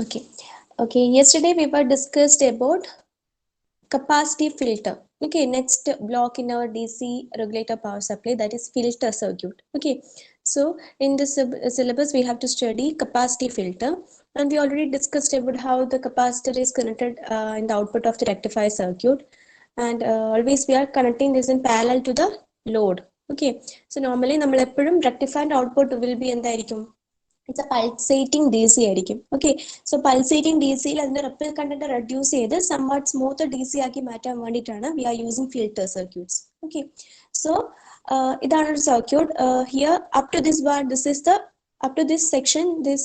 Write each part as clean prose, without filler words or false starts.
Okay. Okay. Yesterday we were discussed about capacity filter. Okay. Next block in our DC regulator power supply, that is filter circuit. Okay. So in this syllabus we have to study capacity filter, and we already discussed about how the capacitor is connected in the output of the rectifier circuit, and always we are connecting this in parallel to the load. Okay. So normally നമ്മൾ എപ്പോഴും rectifier output will be എന്തായിരിക്കും? It's a pulsating DC ആയിരിക്കും. Okay. So pulsating DC യിൽ അതിന്റെ ripple content reduce ചെയ്ത് somewhat smooth DC ആക്കി മാറ്റാൻ വേണ്ടിയിട്ടാണ് we are using filter circuits. Okay. So ഇതാണ് ഒരു circuit. Here up to this bar, up to this section, this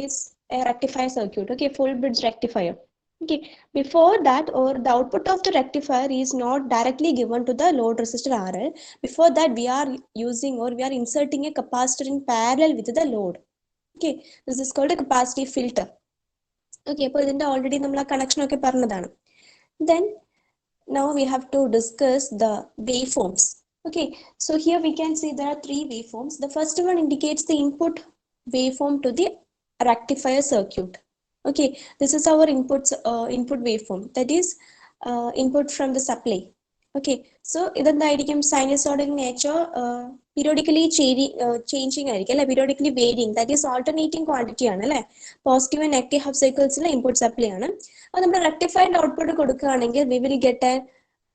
is a rectifier circuit. Okay. Full bridge rectifier. Okay. Before that, or the output of the rectifier is not directly given to the load resistor RL. Before that, we are using, or we are inserting a capacitor in parallel with the load. Okay, this is called a capacity filter. Okay, അപ്പോൾ ഇതിന്റെ already നമ്മൾ ആ connection ഒക്കെ പറഞ്ഞതാണ്. Then now we have to discuss the waveforms. Okay, so here we can see there are three waveforms. The first one indicates the input waveform to the rectifier circuit. Okay, this is our input waveform, that is input from the supply. Okay, so ഇതെന്തായിരിക്കും sinusoidal nature, periodically changing ആയിരിക്കും അല്ലെ, periodically varying, that is alternating quantity ആണ് അല്ലെ. Positive and negative half സൈക്കിൾസിലെ input supply ആണ്. അത് നമ്മൾ rectified output കൊടുക്കുകയാണെങ്കിൽ we will get a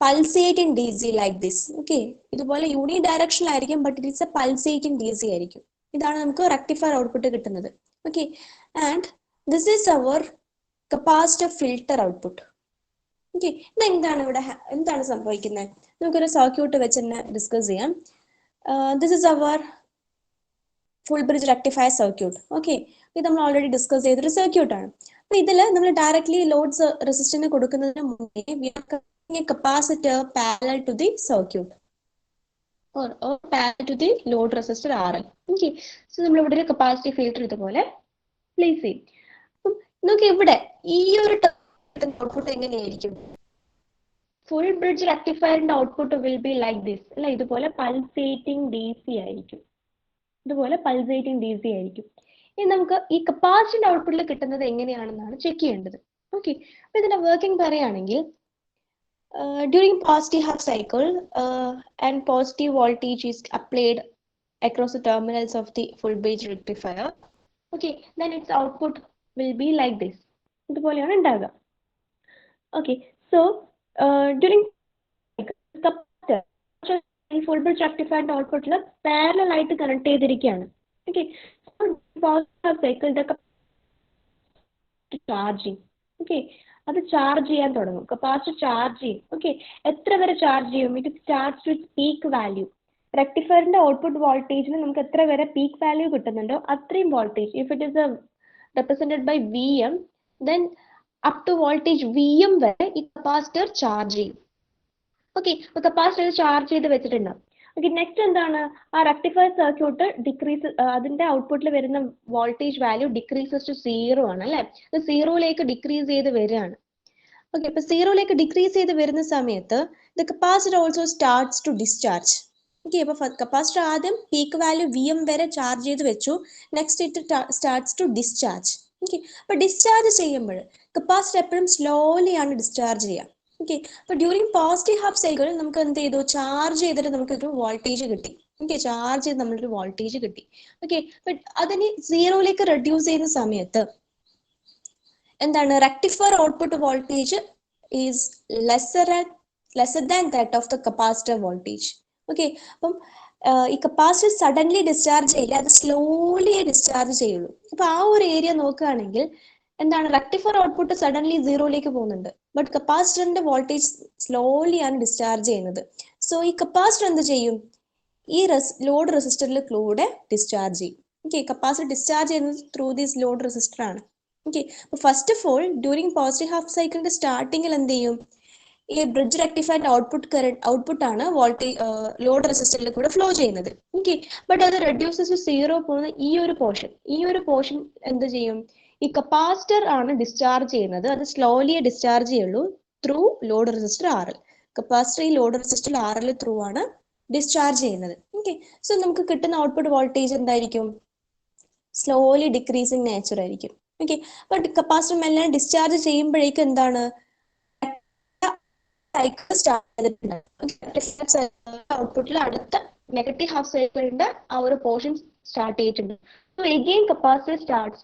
pulsating DC like this. Okay, ഇതുപോലെ യൂണി ഡയറക്ഷൻ ആയിരിക്കും, but it's A pulsating DC ആയിരിക്കും. ഇതാണ് നമുക്ക് റെക്ടിഫൈഡ് ഔട്ട്പുട്ട് കിട്ടുന്നത്. Okay, and this is our capacitor filter output. Okay, എന്താണ് ഇവിടെ എന്താണ് സംഭവിക്കുന്നത്? നമുക്കൊരു സർക്യൂട്ട് വെച്ച് തന്നെ ഡിസ്കസ് ചെയ്യാം. This is our full bridge rectifier circuit. Okay, ഇത് നമ്മൾ ഓൾറെഡി ഡിസ്കസ് ചെയ്തൊരു സർക്യൂട്ട് ആണ്. അപ്പൊ ഇതിൽ നമ്മൾ ഡയറക്ട്ലി ലോഡ് റെസിസ്റ്ററിന് കൊടുക്കുന്നതിന് മുന്നേ we are connecting a capacitor parallel to the circuit, or parallel to the load resistor RL. Okay, so നമ്മൾ ഇവിടെ ഒരു കപ്പാസിറ്റി ഫിൽറ്റർ ഇതുപോലെ പ്ലേസ് ചെയ്യും. അപ്പം നമുക്ക് ഇവിടെ ഈ ഒരു ഔട്ട്പുട്ട് എങ്ങനെയായിരിക്കും? ഫുൾ ബ്രിഡ്ജ് റെക്ടിഫയറിന്റെ output will be like this അല്ല, ഇതുപോലെ പൾസേറ്റിംഗ് DC ആയിരിക്കും. ഇതുപോലെ പൾസേറ്റിംഗ് DC ആയിരിക്കും. ഇനി നമുക്ക് ഈ കപ്പാസിറ്ററിന്റെ ഔട്ട്പുട്ടിൽ കിട്ടുന്നത് എങ്ങനെയാണെന്നാണ് ചെക്ക് ചെയ്യേണ്ടത്. ഓക്കെ, അപ്പൊ ഇതിന്റെ വർക്കിംഗ് പറയുകയാണെങ്കിൽ during positive half cycle and positive voltage is applied across the terminals of the full bridge rectifier. Okay, then its output will be like this. ഇതുപോലെയാണ് ഉണ്ടാകുക. Okay, so during capacitor full bridge rectifier ഔട്ട്പുട്ടിൽ parallel ആയിട്ട് connect ചെയ്തിരിക്കുകയാണ്. Okay, so positive cycle the charging. Okay, അത് charge ചെയ്യാൻ തുടങ്ങും, capacitor charge ചെയ്യും. Okay, എത്ര വരെ ചാർജ് ചെയ്യും? It starts with peak value. റെക്ടിഫയറിന്റെ ഔട്ട്പുട്ട് വോൾട്ടേജിന് നമുക്ക് എത്ര വരെ പീക്ക് വാല്യൂ കിട്ടുന്നുണ്ടോ അത്രയും voltage, if it is represented by VM, then up to voltage VM വരെ ഈ കപ്പാസിറ്റർ ചാർജ് ചെയ്യും. ഓക്കെ, അപ്പൊ കപ്പാസിറ്റർ ചാർജ് ചെയ്ത് വെച്ചിട്ടുണ്ടാവും. ഓക്കെ, നെക്സ്റ്റ് എന്താണ്? ആ റെക്ടിഫയർ സർക്യൂട്ട് ഡിക്രീസ്, അതിന്റെ ഔട്ട്പുട്ടിൽ വരുന്ന വോൾട്ടേജ് വാല്യൂ ഡിക്രീസസ് ടു 0 ആണ് അല്ലെ. ഇത് 0ലേക്ക് ഡിക്രീസ് ചെയ്ത് വരികയാണ്. ഓക്കെ, അപ്പൊ 0ലേക്ക് ഡിക്രീസ് ചെയ്ത് വരുന്ന സമയത്ത് the capacitor also starts to discharge. Okay, അപ്പൊ കപ്പാസിറ്റർ ആദ്യം പീക്ക് വാല്യൂ VM വരെ ചാർജ് ചെയ്ത് വെച്ചു, next it starts to discharge. Okay, അപ്പൊ ഡിസ്ചാർജ് ചെയ്യുമ്പോൾ കപ്പാസിറ്റർ എപ്പോഴും സ്ലോലി ആണ് ഡിസ്ചാർജ് ചെയ്യുക. ഓക്കെ, അപ്പൊ ഡ്യൂറിങ് പോസിറ്റീവ് ഹാഫ് സൈക്കിൾ നമുക്ക് എന്ത് ചെയ്തു? ചാർജ് ചെയ്തിട്ട് നമുക്കൊരു വോൾട്ടേജ് കിട്ടി. ഓക്കെ, ചാർജ് ചെയ്ത് നമ്മളൊരു വോൾട്ടേജ് കിട്ടി. ഓക്കെ, ബട്ട് അതിന് 0ലേക്ക് റെഡ്യൂസ് ചെയ്യുന്ന സമയത്ത് എന്താണ്? Rectifier output voltage is lesser than that of the capacitor voltage. Okay, അപ്പം ഈ കപ്പാസിറ്റർ സഡൻലി ഡിസ്ചാർജ് ചെയ്യില്ല, അത് സ്ലോലി ഡിസ്ചാർജ് ചെയ്യുള്ളൂ. അപ്പൊ ആ ഒരു ഏരിയ നോക്കുകയാണെങ്കിൽ എന്താണ്? റെക്ടിഫയർ ഔട്ട്പുട്ട് സഡൻലി 0ലേക്ക് പോകുന്നുണ്ട്, ബട്ട് കപ്പാസിറ്ററിന്റെ വോൾട്ടേജ് സ്ലോലി ആണ് ഡിസ്ചാർജ് ചെയ്യുന്നത്. സോ ഈ കപ്പാസിറ്റർ എന്ത് ചെയ്യും? ഈ ലോഡ് റെസിസ്റ്ററിൽ കൂടെ ഡിസ്ചാർജ് ചെയ്യും. ഓക്കെ, കപ്പാസിറ്റർ ഡിസ്ചാർജ് ചെയ്യുന്നത് ത്രൂ ദിസ് ലോഡ് റെസിസ്റ്റർ ആണ്. ഓക്കെ, അപ്പൊ first of all during positive half സൈക്കിളിന്റെ സ്റ്റാർട്ടിങ്ങിൽ എന്ത് ചെയ്യും? ഈ ബ്രിഡ്ജ് റെക്ടിഫൈഡ് ഔട്ട്പുട്ട് ആണ് വോൾട്ടേജ് ലോഡ് റെസിസ്റ്ററിൽ കൂടെ ഫ്ലോ ചെയ്യുന്നത്. ഓക്കെ, ബട്ട് അത് റെഡ്യൂസസ് ടു 0 പോകുന്ന ഈ ഒരു പോർഷൻ എന്ത് ചെയ്യും? ഈ കപ്പാസിറ്റർ ആണ് ഡിസ്ചാർജ് ചെയ്യുന്നത്, അത് സ്ലോലി ഡിസ്ചാർജ് ചെയ്യുള്ളൂ through load resistor RL. Capacitor ഈ ലോഡ് റെസിസ്റ്റർ RL ത്രൂ ആണ് ഡിസ്ചാർജ് ചെയ്യുന്നത്. ഓക്കെ, സോ നമുക്ക് കിട്ടുന്ന ഔട്ട്പുട്ട് വോൾട്ടേജ് എന്തായിരിക്കും? സ്ലോലി ഡിക്രീസിങ് നേച്ചർ ആയിരിക്കും. ഓക്കെ. ബട്ട് കപ്പാസിറ്റർ മെല്ലെ ഡിസ്ചാർജ് ചെയ്യുമ്പോഴേക്കും എന്താണ് സൈക്കിൾ സ്റ്റാർട്ട് ചെയ്തിട്ടുണ്ട്. ഔട്ട്പുട്ടിൽ അടുത്ത നെഗറ്റീവ് ഹാഫ് സൈക്കിളിന്റെ ആ ഒരു പോർഷൻ സ്റ്റാർട്ട് ചെയ്തിട്ടുണ്ട്. So again capacitor start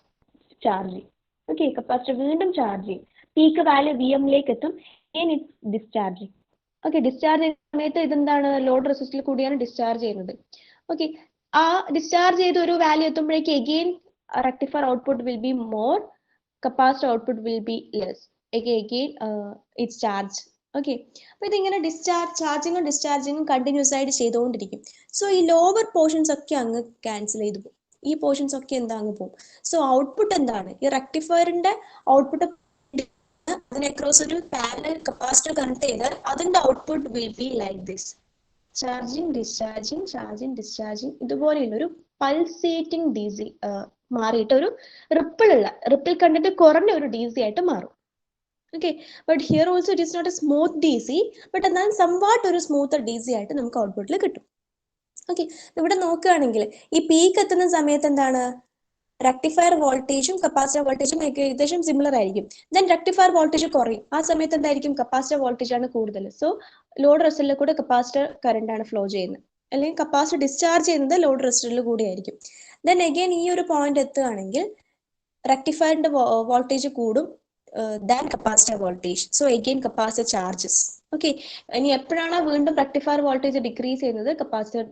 charging. Okay, capacitor വീണ്ടും ചാർജ് ചെയ്യും. പീക്ക് വാല്യൂ വി എമ്മിലേക്ക് എത്തും. It's discharging. ഓക്കെ, ഡിസ്ചാർജ് ചെയ്യുന്ന സമയത്ത് ഇതെന്താണ് ലോഡ് റെസിസ്റ്ററിൽ കൂടിയാണ് ഡിസ്ചാർജ് ചെയ്യുന്നത്. ഓക്കെ, ആ ഡിസ്ചാർജ് ചെയ്ത് ഒരു വാല്യൂ എത്തുമ്പോഴേക്ക് again rectifier output will be more, capacitor output will be less. Again it's charge. Okay, അപ്പൊ ഇതിങ്ങനെ ചാർജിങ്ങും ഡിസ്ചാർജിങ്ങും കണ്ടിന്യൂസ് ആയിട്ട് ചെയ്തുകൊണ്ടിരിക്കും. സോ ഈ ലോവർ പോർഷൻസ് ഒക്കെ അങ്ങ് ക്യാൻസൽ ചെയ്ത് പോകും. ഈ പോർഷൻസ് ഒക്കെ എന്താ അങ്ങ് പോകും. സോ ഔട്ട്പുട്ട് എന്താണ്, ഈ റെക്ടിഫയറിന്റെ ഔട്ട്പുട്ട് അതിനെ അക്രോസ് ഒരു പാരലൽ കപ്പാസിറ്റർ കണക്ട് ചെയ്താൽ അതിന്റെ output will be like this. Charging discharging charging discharging ഇതുപോലെയുള്ള ഒരു പൾസേറ്റിംഗ് ഡി സി മാറിയിട്ട് ഒരു റിപ്പിൾ കണ്ടിട്ട് കുറഞ്ഞ ഒരു ഡി സി ആയിട്ട് മാറും. Okay, but here also it is not a smooth D C, but എന്നാൽ സംവാട്ട് ഒരു സ്മൂത്ത് ഡി സി ആയിട്ട് നമുക്ക് ഔട്ട്പുട്ടിൽ കിട്ടും. ഓക്കെ, ഇവിടെ നോക്കുകയാണെങ്കിൽ ഈ പീക്ക് എത്തുന്ന സമയത്ത് എന്താണ് റെക്ടിഫയർ വോൾട്ടേജും കപ്പാസിറ്റർ വോൾട്ടേജും ഏകദേശം സിമിലർ ആയിരിക്കും. ദെൻ റെക്ടിഫയർ വോൾട്ടേജ് കുറയും. ആ സമയത്ത് എന്തായിരിക്കും കപ്പാസിറ്റർ വോൾട്ടേജ് ആണ് കൂടുതൽ. സോ ലോഡ് റെസിസ്റ്ററിൽ കൂടെ കപ്പാസിറ്റർ കറണ്ട് ആണ് ഫ്ലോ ചെയ്യുന്നത്, അല്ലെങ്കിൽ കപ്പാസിറ്റർ ഡിസ്ചാർജ് ചെയ്യുന്നത് ലോഡ് റെസിസ്റ്ററിൽ കൂടി ആയിരിക്കും. ദെൻ അഗൈൻ ഈ ഒരു പോയിന്റ് എത്തുകയാണെങ്കിൽ റെക്ടിഫയറിന്റെ വോൾട്ടേജ് കൂടും than capacitor voltage. So again capacitor charges. Okay, ഇനി എപ്പോഴാണ് വീണ്ടും റെക്ടിഫയർ വോൾട്ടേജ് ഡിക്രീസ് ചെയ്യുന്നത്, കപ്പാസിറ്റർ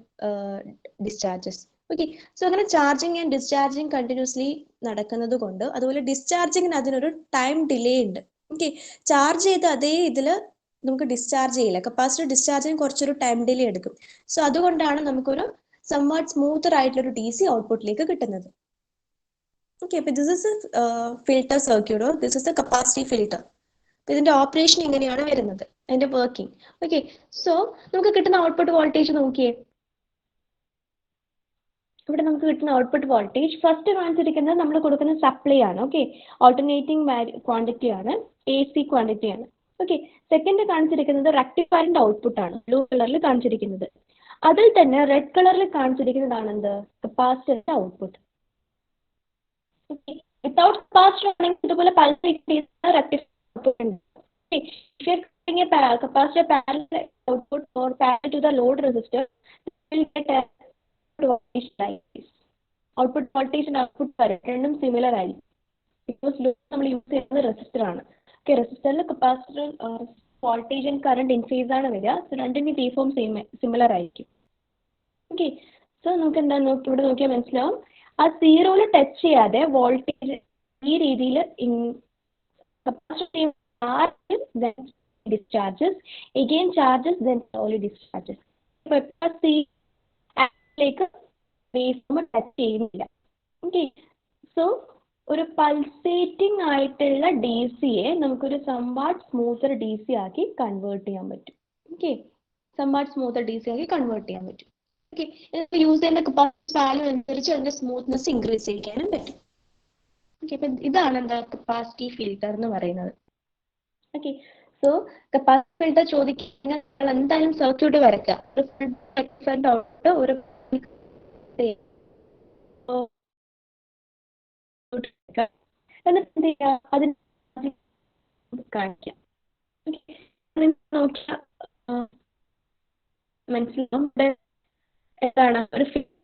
ഡിസ്ചാർജസ്. ഓക്കെ, സോ അങ്ങനെ ചാർജിങ് ആൻഡ് ഡിസ്ചാർജിങ് കണ്ടിന്യൂസ്ലി നടക്കുന്നത് കൊണ്ട്, അതുപോലെ ഡിസ്ചാർജിങ്ങിന് അതിനൊരു ടൈം ഡിലേ ഉണ്ട്. ഓക്കെ, ചാർജ് ചെയ്ത് അതേ ഇതില് നമുക്ക് ഡിസ്ചാർജ് ചെയ്യില്ല. കപ്പാസിറ്റർ ഡിസ്ചാർജിങ് കുറച്ചൊരു ടൈം ഡിലേ എടുക്കും. സോ അതുകൊണ്ടാണ് നമുക്കൊരു സംവാട്ട് സ്മൂത്തർ ആയിട്ടുള്ള ഒരു ഡി സി ഔട്ട്പുട്ടിലേക്ക് കിട്ടുന്നത്. ഓക്കെ, അപ്പൊ this is filter circuit, or this is A capacity filter. ഇതിന്റെ ഓപ്പറേഷൻ എങ്ങനെയാണ് വരുന്നത്, അതിന്റെ വർക്കിംഗ്. ഓക്കെ, സോ നമുക്ക് കിട്ടുന്ന ഔട്ട്പുട്ട് വോൾട്ടേജ് നോക്കിയേ. ഇവിടെ നമുക്ക് കിട്ടുന്ന ഔട്ട്പുട്ട് വോൾട്ടേജ് ഫസ്റ്റ് കാണിച്ചിരിക്കുന്നത് നമ്മൾ കൊടുക്കുന്ന സപ്ലൈ ആണ്. ഓക്കെ, ഓൾട്ടർനേറ്റിംഗ് ക്വാണ്ടിറ്റി ആണ്, എ സി ക്വാണ്ടിറ്റി ആണ്. ഓക്കെ, സെക്കൻഡ് കാണിച്ചിരിക്കുന്നത് റെക്ടിഫയറിന്റെ ഔട്ട്പുട്ട് ആണ്, ബ്ലൂ കളറിൽ കാണിച്ചിരിക്കുന്നത്. അതിൽ തന്നെ റെഡ് കളറിൽ കാണിച്ചിരിക്കുന്നതാണ് എന്ത്, കപ്പാസിറ്ററിന്റെ ഔട്ട്പുട്ട്. വിത്തൗട്ട് കപ്പാസിറ്റർ ആണെങ്കിൽ ഇതുപോലെ പൾസേറ്റ് റെക്ടിഫയർ ഔട്ട്പുട്ട് ഉണ്ട്. If you're putting a capacitor parallel output or parallel to the load resistor, you will get a voltage like this. Output voltage and output current രണ്ടും similar ആയിരിക്കും. Because load നമ്മൾ use ചെയ്യുന്നത് resistor ആണ്. Okay, റെസിസ്റ്ററിൽ capacitor voltage and current in phase ആണ് വരിക. So രണ്ടിന്റെ wave form similar ആയിരിക്കും. ഓക്കെ, സോ നമുക്ക് എന്താ ഇവിടെ നോക്കിയാൽ മനസ്സിലാവും, ആ സീറോയിൽ ടച്ച് ചെയ്യാതെ വോൾട്ടേജ് ഈ രീതിയിൽ capacitor charges, then discharges, again charges, then slowly discharges. ലേക്ക് വേവ് ഫോം ടച്ച് ചെയ്യുന്നില്ല. ഓക്കെ, സോ ഒരു പൾസേറ്റിംഗ് ആയിട്ടുള്ള ഡി സിയെ നമുക്കൊരു സംവാട്ട് സ്മൂത്തർ ഡി സി ആക്കി കൺവേർട്ട് ചെയ്യാൻ പറ്റും. Okay, somewhat smoother D C ആക്കി കൺവേർട്ട് ചെയ്യാൻ പറ്റും. ഓക്കെ, യൂസ് ചെയ്യുന്ന കപ്പാസിറ്റർ വാല്യൂ അനുസരിച്ച് അതിന്റെ സ്മൂത്ത്നെസ് ഇൻക്രീസ് ചെയ്യാനും പറ്റും. ഓക്കെ, അപ്പൊ ഇതാണ് എന്താ കപ്പാസിറ്റി ഫിൽട്ടർ എന്ന് പറയുന്നത്. ഓക്കെ, സോ കപ്പാസിറ്റർ ഫിൽട്ടർ ചോദിക്കുക എന്തായാലും സർക്യൂട്ട് വരയ്ക്കുക. ഒരു എന്നിട്ട് എന്ത് ചെയ്യുക, അതിന് കാണിക്കാം. നോക്കിയാൽ മനസ്സിലാവും എന്താണ് ഒരു ഫിൽട്ടർ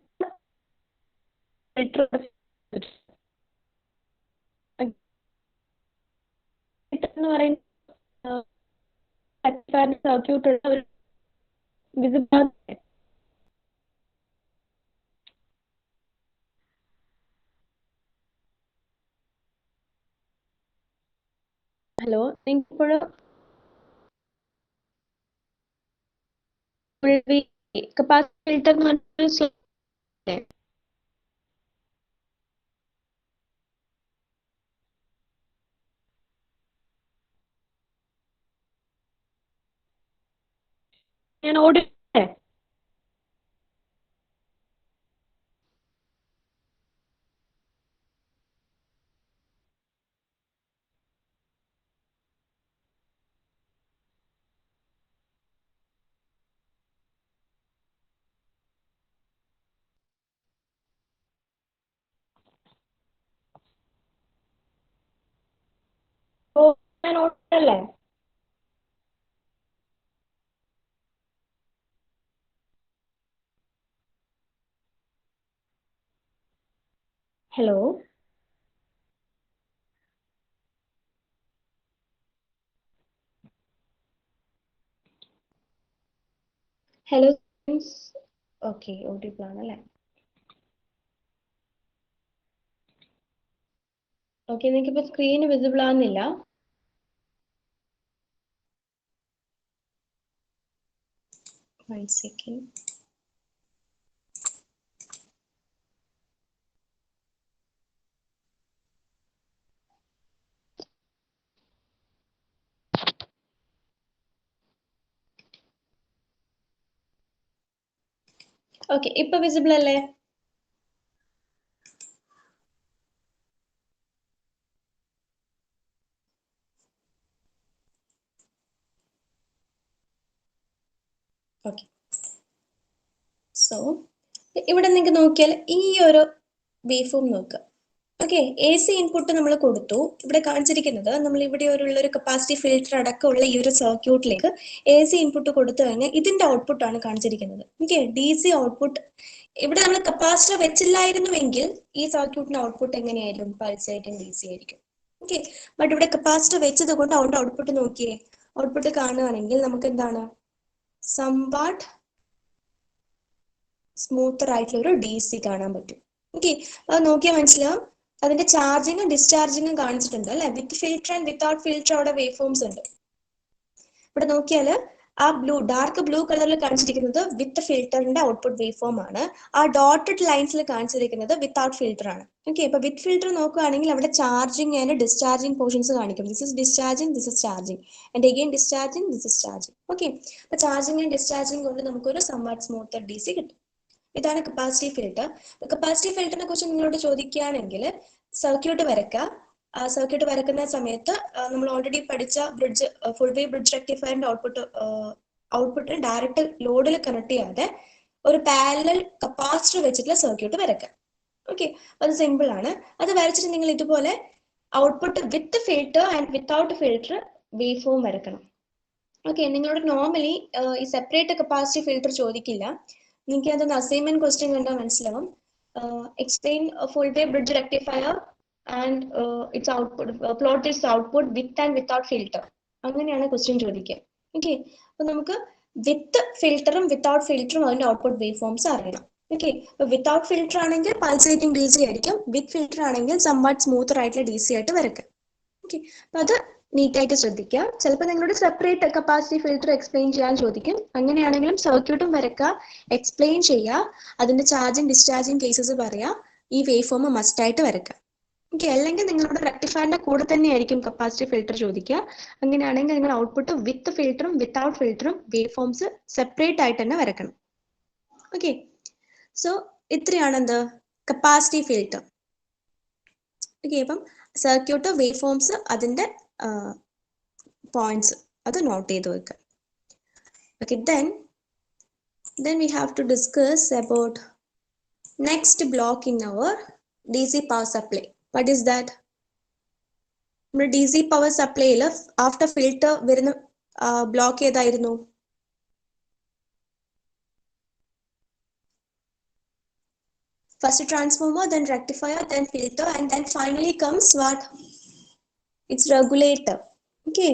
എന്ന് പറയുന്നത് സർക്യൂട്ടുള്ള ഒരു വിസിബിൾ. ഹലോ, നിങ്ങൾക്കിപ്പോഴും കപ്പാസിറ്റി ഫിൽട്ടർ എന്ന് പറഞ്ഞ ഞാൻ ഓടിട്ടെ. Hello. Hello, students. Okay, audible ആണല്ലേ? Okay, നിങ്ങൾക്ക് ഇപ്പോൾ സ്ക്രീൻ വിസിബിൾ ആവുന്നില്ല? One second. Okay, ഇപ്പൊ വിസിബിൾ അല്ലേ? Okay. So, ഇവിടെ നിങ്ങൾക്ക് നോക്കിയാൽ ഈ ഒരു വേവ് ഫോം നോക്കുക. ഓക്കെ, എ സി ഇൻപുട്ട് നമ്മൾ കൊടുത്തു. ഇവിടെ കാണിച്ചിരിക്കുന്നത് നമ്മൾ ഇവിടെ ഒരു കപ്പാസിറ്റി ഫിൽറ്റർ അടക്കമുള്ള ഈ ഒരു സർക്യൂട്ടിലേക്ക് എ സി ഇൻപുട്ട് കൊടുത്തു കഴിഞ്ഞാൽ ഇതിന്റെ ഔട്ട്പുട്ട് ആണ് കാണിച്ചിരിക്കുന്നത്. ഓക്കെ, ഡി സി ഔട്ട്പുട്ട് ഇവിടെ നമ്മൾ കപ്പാസിറ്റർ വെച്ചില്ലായിരുന്നുവെങ്കിൽ ഈ സർക്യൂട്ടിന്റെ ഔട്ട്പുട്ട് എങ്ങനെയായിരിക്കും? പൾസേറ്റിംഗ് ഡി സി ആയിരിക്കും. ഓക്കെ, ബട്ട് ഇവിടെ കപ്പാസിറ്റർ വെച്ചത് കൊണ്ട് അവന്റെ ഔട്ട്പുട്ട് നോക്കിയേ. ഔട്ട്പുട്ട് കാണുകയാണെങ്കിൽ നമുക്ക് എന്താണ് സംവാട്ട് സ്മൂത്തർ ആയിട്ടുള്ള ഒരു ഡി സി കാണാൻ പറ്റും. ഓക്കെ, അത് നോക്കിയാൽ മനസ്സിലാവും. അതിന്റെ ചാർജിങ്ങും ഡിസ്ചാർജിങ്ങും കാണിച്ചിട്ടുണ്ട് അല്ലെ? വിത്ത് ഫിൽറ്റർ ആൻഡ് വിത്തൗട്ട് ഫിൽറ്റർ അവിടെ വേവ് ഫോംസ് ഉണ്ട്. ഇവിടെ നോക്കിയാൽ ആ ഡാർക്ക് ബ്ലൂ കളറിൽ കാണിച്ചിരിക്കുന്നത് വിത്ത് ഫിൽറ്ററിന്റെ ഔട്ട്പുട്ട് വേവ് ഫോം ആണ്. ആ ഡോട്ടഡ് ലൈൻസിൽ കാണിച്ചിരിക്കുന്നത് വിത്തൗട്ട് ഫിൽറ്റർ ആണ്. ഓക്കെ, ഇപ്പൊ വിത്ത് ഫിൽറ്റർ നോക്കുകയാണെങ്കിൽ അവിടെ ചാർജിങ് ആൻഡ് ഡിസ്ചാർജിങ് പോർഷൻസ് കാണിക്കും. This is discharging, this is charging, and again discharging, this is charging. Okay, അപ്പൊ ചാർജിങ് ആൻഡ് ഡിസ്ചാർജിങ് കൊണ്ട് നമുക്കൊരു സംവാട്ട് സ്മൂത്തർ ഡി സി കിട്ടും. ഇതാണ് കപ്പാസിറ്റി ഫിൽറ്റർ. കപ്പാസിറ്റി ഫിൽറ്ററിനെ കുറിച്ച് നിങ്ങളോട് ചോദിക്കുകയാണെങ്കിൽ സർക്യൂട്ട് വരയ്ക്കുക. സർക്യൂട്ട് വരക്കുന്ന സമയത്ത് നമ്മൾ ഓൾറെഡി പഠിച്ച ബ്രിഡ്ജ്, ഫുൾ വേവ് ബ്രിഡ്ജ് റെക്ടിഫയറിന്റെ ഔട്ട്പുട്ട് ഡയറക്റ്റ് ലോഡിൽ കണക്ട് ചെയ്യാതെ ഒരു പാരലൽ കപ്പാസിറ്റർ വെച്ചിട്ടുള്ള സർക്യൂട്ട് വരയ്ക്കുക. ഓക്കെ, അത് സിമ്പിൾ ആണ്. അത് വരച്ചിട്ട് നിങ്ങൾ ഇതുപോലെ output with filter and without filter wave form വരക്കണം. ഓക്കെ, നിങ്ങളോട് നോർമലി ഈ സെപ്പറേറ്റ് കപ്പാസിറ്റി ഫിൽറ്റർ ചോദിക്കില്ല. നിങ്ങൾക്ക് അതൊന്ന് അസൈൻമെന്റ് ക്വസ്റ്റ്യൻ കണ്ടാൽ മനസ്സിലാവും. Explain full wave bridge rectifier and its output, plot its output with and without filter, അങ്ങനെയാണ് ക്വസ്റ്റ്യൻ ചോദിക്കുക. ഓക്കെ, അപ്പൊ നമുക്ക് വിത്ത് ഫിൽറ്ററും വിത്തൗട്ട് ഫിൽറ്ററും അതിന്റെ ഔട്ട്പുട്ട് വേവ് ഫോംസ് അറിയണം. ഓക്കെ, അപ്പൊ വിത്തൗട്ട് ഫിൽറ്റർ ആണെങ്കിൽ പൾസേറ്റിംഗ് ഡി സി ആയിരിക്കും, വിത്ത് ഫിൽറ്റർ ആണെങ്കിൽ സംവാട്ട് സ്മൂത്തർ ആയിട്ടുള്ള ഡി സി ആയിട്ട് വരയ്ക്കാം. ഓക്കെ, അപ്പൊ അത് നീറ്റായിട്ട് ശ്രദ്ധിക്കുക. ചിലപ്പോൾ നിങ്ങളോട് സെപ്പറേറ്റ് കപ്പാസിറ്റി ഫിൽറ്റർ എക്സ്പ്ലെയിൻ ചെയ്യാൻ ചോദിക്കും. അങ്ങനെയാണെങ്കിലും സർക്യൂട്ടും വരക്കുക, എക്സ്പ്ലെയിൻ ചെയ്യുക, അതിന്റെ ചാർജിങ് ഡിസ്ചാർജിങ് കേസസ് പറയാം, ഈ വേവ് ഫോം മസ്റ്റ് ആയിട്ട് വരക്കുക. ഓക്കെ, അല്ലെങ്കിൽ നിങ്ങളുടെ റെക്ടിഫയറിന്റെ കൂടെ തന്നെയായിരിക്കും കപ്പാസിറ്റി ഫിൽറ്റർ ചോദിക്കുക. അങ്ങനെയാണെങ്കിൽ നിങ്ങൾ ഔട്ട്പുട്ട് വിത്ത് ഫിൽറ്ററും വിത്തൗട്ട് ഫിൽറ്ററും വേവ് ഫോംസ് സെപ്പറേറ്റ് ആയിട്ട് തന്നെ വരക്കണം. ഓക്കെ, സോ ഇത്രയാണ് എന്ത് കപ്പാസിറ്റി ഫിൽറ്റർ. ഓക്കെ, അപ്പം സർക്യൂട്ട് വേവ് ഫോംസ് അതിന്റെ പോയിന്റ്സ് അത് നോട്ട് ചെയ്ത് വെക്കുക. Okay, then we have to discuss about next block in our DC power supply. What is that? നമ്മുടെ DC power supply after filter വരുന്ന block ഏതായിരുന്നു? First transformer, then rectifier, then filter, and then finally comes what? It's regulator. Okay,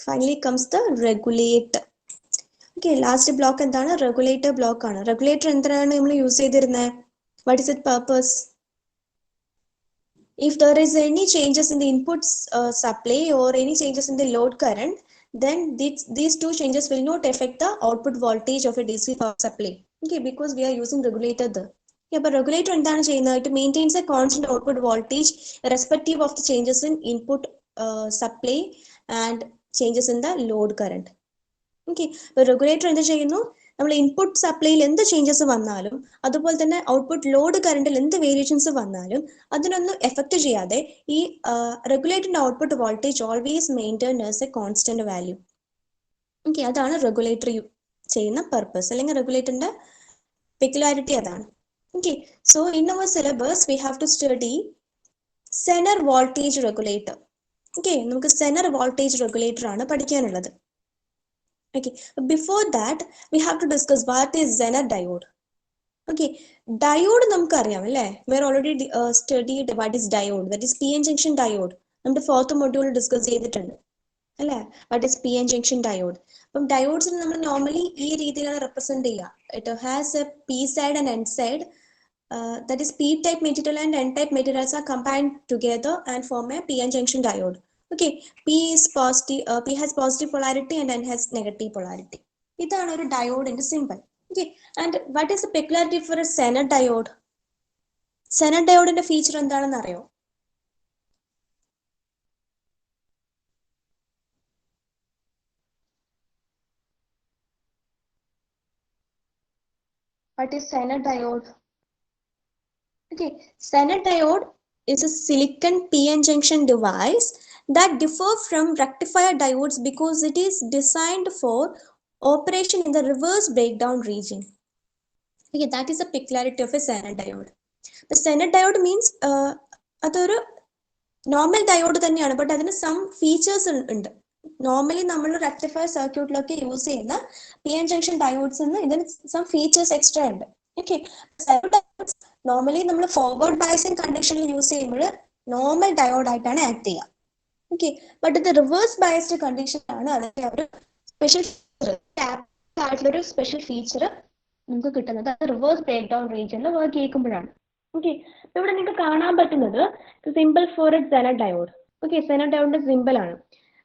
finally comes the regulator. Okay, last block എന്താണ്? Regulator block ആണ്. Regulator എന്തിനാണ് നമ്മൾ use ചെയ്തിരുന്നത്? What is its purpose? If there is any changes in the input supply or any changes in the load current, then these two changes will not affect the output voltage of a DC power supply. Okay, because we are using regulator there. Yeah, but regulator എന്താണ് ചെയ്യുന്നത്? It maintains a constant output voltage irrespective of the changes in input supply and changes in the load current. Okay, regulator എന്ത് ചെയ്യുന്നു? നമ്മൾ input സപ്ലൈയിൽ എന്ത് changes വന്നാലും അതുപോലെ തന്നെ output load കറണ്ടിൽ എന്ത് വേരിയേഷൻസ് വന്നാലും അതിനൊന്നും എഫക്ട് ചെയ്യാതെ ഈ റെഗുലേറ്ററിന്റെ output voltage always maintain as a constant value. Okay, അതാണ് റെഗുലേറ്റർ ചെയ്യുന്ന പർപ്പസ്, അല്ലെങ്കിൽ റെഗുലേറ്ററിന്റെ പെക്യുലാരിറ്റി അതാണ്. Okay, so in our syllabus we have to study Zener voltage regulator. Okay, നമുക്ക് സെനർ വോൾട്ടേജ് റെഗുലേറ്റർ ആണ് പഠിക്കാനുള്ളത്. Okay, before that we have to discuss what is Zener diode. Okay, diode നമുക്കറിയാം അല്ലേ? We already studied what is diode, that is PN junction diode. നമ്മുടെ fourth module discuss ചെയ്തിട്ടുണ്ട് അല്ലേ? What is PN junction diode? അപ്പം ഡയോഡ്സിന് നമ്മൾ normally ഈ രീതിയിലാണ് represent ചെയ്യുക. It has A P side and N side. That is p-type material and n-type materials are combined together and form a p-n junction diode. Okay, p is positive, p has positive polarity and n has negative polarity. ഇതാണ് ഒരു ഡയോഡിന്റെ simple. Okay, and what is the peculiarity for a Zener diode? Zener diode feature എന്താണെന്ന് അറിയോ? What is Zener diode? Okay, Zener diode is a silicon p-n junction device that differ from rectifier diodes because it is designed for operation in the reverse breakdown region. Okay, that is the peculiarity of a Zener diode. The Zener diode means അതൊരു normal diode തന്നെയാണ്, but അതിന് some features ഉണ്ട്. Normally നമ്മൾ rectifier സർക്യൂട്ടിലൊക്കെ use ചെയ്യുന്ന P N junction ഡയോഡ്സിന് ഇതിന് some features extra ഉണ്ട്. Okay, normally നമ്മൾ forward biasing കണ്ടീഷനിൽ യൂസ് ചെയ്യുമ്പോൾ നോർമൽ ഡയോഡ് ആയിട്ടാണ് ആക്ട് ചെയ്യുക. ഓക്കെ, ബട്ട് ഇത് റിവേഴ്സ് ബയസ്ഡ് കണ്ടീഷനിലാണ് അതിന്റെ ഒരു സ്പെഷ്യൽ ആയിട്ടുള്ളൊരു സ്പെഷ്യൽ ഫീച്ചർ നമുക്ക് കിട്ടുന്നത്. അത് റിവേഴ്സ് ബ്രേക്ക് ഡൗൺ റീജിയനിൽ വർക്ക് ചെയ്യിക്കുമ്പോഴാണ്. ഓക്കെ, ഇവിടെ നിങ്ങൾക്ക് കാണാൻ പറ്റുന്നത് simple four A Zener diode. Okay, Zener diode simple ആണ്.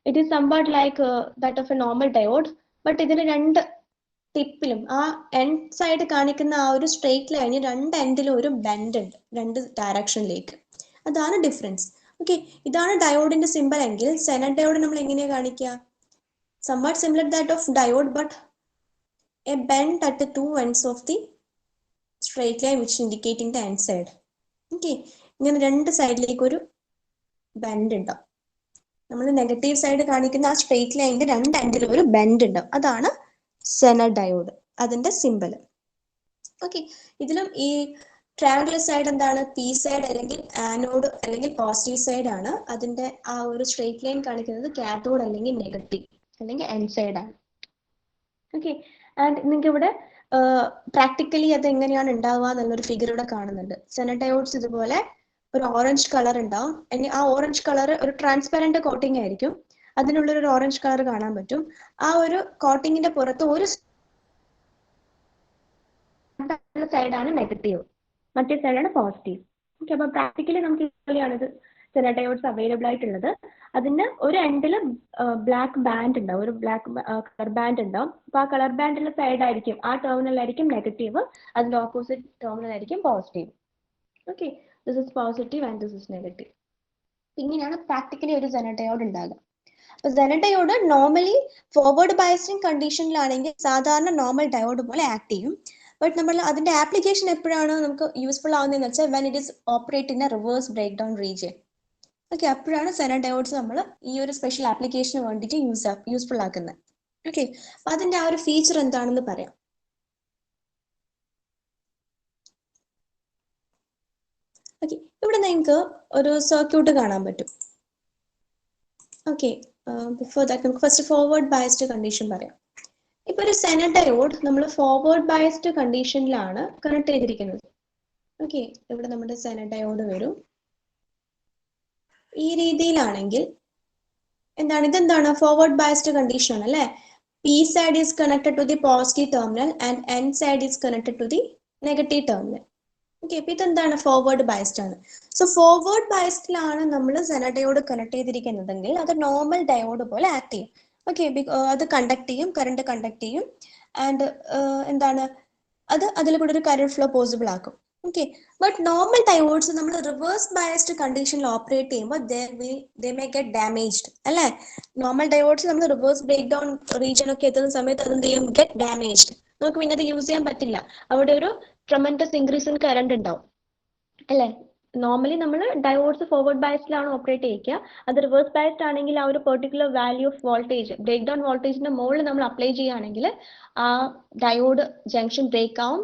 It is somewhat like that of a normal diode, but ഇതിന് രണ്ട് ടിപ്പിലും ആ എൻഡ് സൈഡ് കാണിക്കുന്ന ആ ഒരു സ്ട്രെയിറ്റ് ലൈന് രണ്ട് എൻഡിലും ഒരു ബെൻഡ് ഉണ്ട്, രണ്ട് ഡയറക്ഷനിലേക്ക്. അതാണ് ഡിഫറൻസ്. ഓക്കെ, ഇതാണ് ഡയോഡിന്റെ സിമ്പിൾ എങ്കിൽ Zener diode നമ്മൾ എങ്ങനെയാണ് കാണിക്കുക? Somewhat similar that of diode, but a bend at the two ends of the straight line which indicating the end side. Okay, ഇങ്ങനെ രണ്ട് സൈഡിലേക്ക് ഒരു ബെൻഡ് ഉണ്ടാവും. നമ്മൾ നെഗറ്റീവ് സൈഡ് കാണിക്കുന്ന ആ സ്ട്രെയിറ്റ് ലൈനിന്റെ രണ്ട് എൻഡിലും ഒരു ബെൻഡ് ഉണ്ടാവും. അതാണ് Zener diode, അതിന്റെ സിമ്പിൾ. ഓക്കെ, ഇതിലും ഈ ട്രയാങ്കുലർ സൈഡ് എന്താണ്? പി സൈഡ് അല്ലെങ്കിൽ ആനോഡ് അല്ലെങ്കിൽ പോസിറ്റീവ് സൈഡ് ആണ്. അതിന്റെ ആ ഒരു സ്ട്രെയിറ്റ് ലൈൻ കാണിക്കുന്നത് കാഥോഡ് അല്ലെങ്കിൽ നെഗറ്റീവ് അല്ലെങ്കിൽ എൻ സൈഡ് ആണ്. ഓക്കെ, ആൻഡ് നിങ്ങൾക്ക് ഇവിടെ പ്രാക്ടിക്കലി അത് എങ്ങനെയാണ് ഉണ്ടാവുക എന്നുള്ളൊരു ഫിഗർ ഇവിടെ കാണുന്നുണ്ട്. Zener diodes ഇതുപോലെ ഒരു ഓറഞ്ച് കളർ ഉണ്ടാവും. ആ ഓറഞ്ച് കളർ ഒരു ട്രാൻസ്പെറന്റ് കോട്ടിംഗ് ആയിരിക്കും. അതിനുള്ളിൽ ഒരു ഓറഞ്ച് കളർ കാണാൻ പറ്റും. ആ ഒരു കോട്ടിങ്ങിന്റെ പുറത്ത് ഒരു സൈഡാണ് നെഗറ്റീവ്, മറ്റേ സൈഡാണ് പോസിറ്റീവ്. ഓക്കെ, അപ്പൊ പ്രാക്ടിക്കലി നമുക്ക് ഇതുപോലെയാണ് Zener diodes അവൈലബിൾ ആയിട്ടുള്ളത്. അതിന് ഒരു എൻഡിൽ ബ്ലാക്ക് ബാൻഡ് ഉണ്ടാവും, ഒരു ബ്ലാക്ക് കളർ ബാൻഡ് ഉണ്ടാവും. അപ്പൊ ആ കളർ ബാൻഡിന്റെ സൈഡ് ആയിരിക്കും, ആ ടെർമിനലായിരിക്കും നെഗറ്റീവ്, അതിന്റെ ഓപ്പോസിറ്റ് ടെർമിനൽ ആയിരിക്കും positive. Okay, this is positive and this is negative. ഇങ്ങനെയാണ് പ്രാക്ടിക്കലി ഒരു Zener diode ഉണ്ടാകുക. അപ്പൊ Zener diode normally forward biasing കണ്ടീഷനിലാണെങ്കിൽ സാധാരണ നോർമൽ ഡയോഡ് പോലെ ആക്ട് ചെയ്യും. ബട്ട് നമ്മൾ അതിന്റെ ആപ്ലിക്കേഷൻ എപ്പോഴാണ് നമുക്ക് യൂസ്ഫുൾ ആവുന്നതെന്ന് വെച്ചാൽ when it is operate in a reverse break down region. Okay, അപ്പോഴാണ് Zener diodes നമ്മൾ ഈ ഒരു സ്പെഷ്യൽ ആപ്ലിക്കേഷന് വേണ്ടിയിട്ട് യൂസ്ഫുൾ ആക്കുന്നത്. ഓക്കെ, അപ്പൊ അതിന്റെ ആ ഒരു ഫീച്ചർ എന്താണെന്ന് പറയാം. ഓക്കെ, ഇവിടെ നിങ്ങൾക്ക് ഒരു സർക്യൂട്ട് കാണാൻ പറ്റും. ഓക്കെ, ബിഫോർ ദാറ്റ് നമുക്ക് ഫസ്റ്റ് ഫോർവേഡ് ബയസ്ഡ് കണ്ടീഷൻ പറയാം. ഇപ്പൊ ഒരു Zener diode നമ്മൾ ഫോർവേഡ് ബയസ്ഡ് കണ്ടീഷനിലാണ് കണക്ട് ചെയ്തിരിക്കുന്നത്. ഓക്കെ, ഇവിടെ നമ്മുടെ Zener diode വരും. ഈ രീതിയിലാണെങ്കിൽ എന്താണ് ഇതെന്താണ്? ഫോർവേഡ് ബയസ്ഡ് കണ്ടീഷൻ ആണ് അല്ലേ? P side is connected to the positive terminal and N side is connected to the negative terminal. Okay, അപ്പൊ ഇതെന്താണ്? ഫോർവേഡ് ബയസ്ഡ് ആണ്. സോ ഫോർവേഡ് ബയസ്ഡിലാണ് നമ്മൾ Zener diode കണക്ട് ചെയ്തിരിക്കുന്നതെങ്കിൽ അത് നോർമൽ ഡയോഡ് പോലെ ആക്ട് ചെയ്യും. Okay, അത് കണ്ടക്ട് ചെയ്യും, കറണ്ട് കണ്ടക്ട് ചെയ്യും, ആൻഡ് എന്താണ് അത് അതിൽ കൂടെ ഒരു കറണ്ട് ഫ്ലോ പോസിബിൾ ആക്കും. ഓക്കെ, ബട്ട് നോർമൽ ഡയോഡ്സ് നമ്മൾ റിവേഴ്സ് ബയസ്ഡ് കണ്ടീഷനിൽ ഓപ്പറേറ്റ് ചെയ്യുമ്പോൾ ദേ മേ ഗെറ്റ് ഡാമേജ്ഡ് അല്ലേ? നോർമൽ ഡയോഡ്സ് നമ്മൾ റിവേഴ്സ് ബ്രേക്ക് ഡൗൺ റീജിയൻ ഒക്കെ എത്തുന്ന സമയത്ത് അത് എന്ത് ചെയ്യും? Get damaged. നമുക്ക് പിന്നെ അത് യൂസ് ചെയ്യാൻ പറ്റില്ല. അവിടെ ഒരു ട്രമൻഡസ് ഇൻക്രീസ് ഇൻ കറണ്ട് ഉണ്ടാവും അല്ലേ? നോർമലി നമ്മൾ ഡയോഡ്സ് ഫോർവേഡ് ബയസ്ഡിലാണ് ഓപ്പറേറ്റ് ചെയ്യിക്കുക. അത് റിവേഴ്സ് ബയസ്ഡ് ആണെങ്കിൽ ആ ഒരു particular value of voltage break down വോൾട്ടേജിന്റെ മുകളിൽ നമ്മൾ അപ്ലൈ ചെയ്യുകയാണെങ്കിൽ ആ ഡയോഡ് ജംഗ്ഷൻ ബ്രേക്ക് ആവും,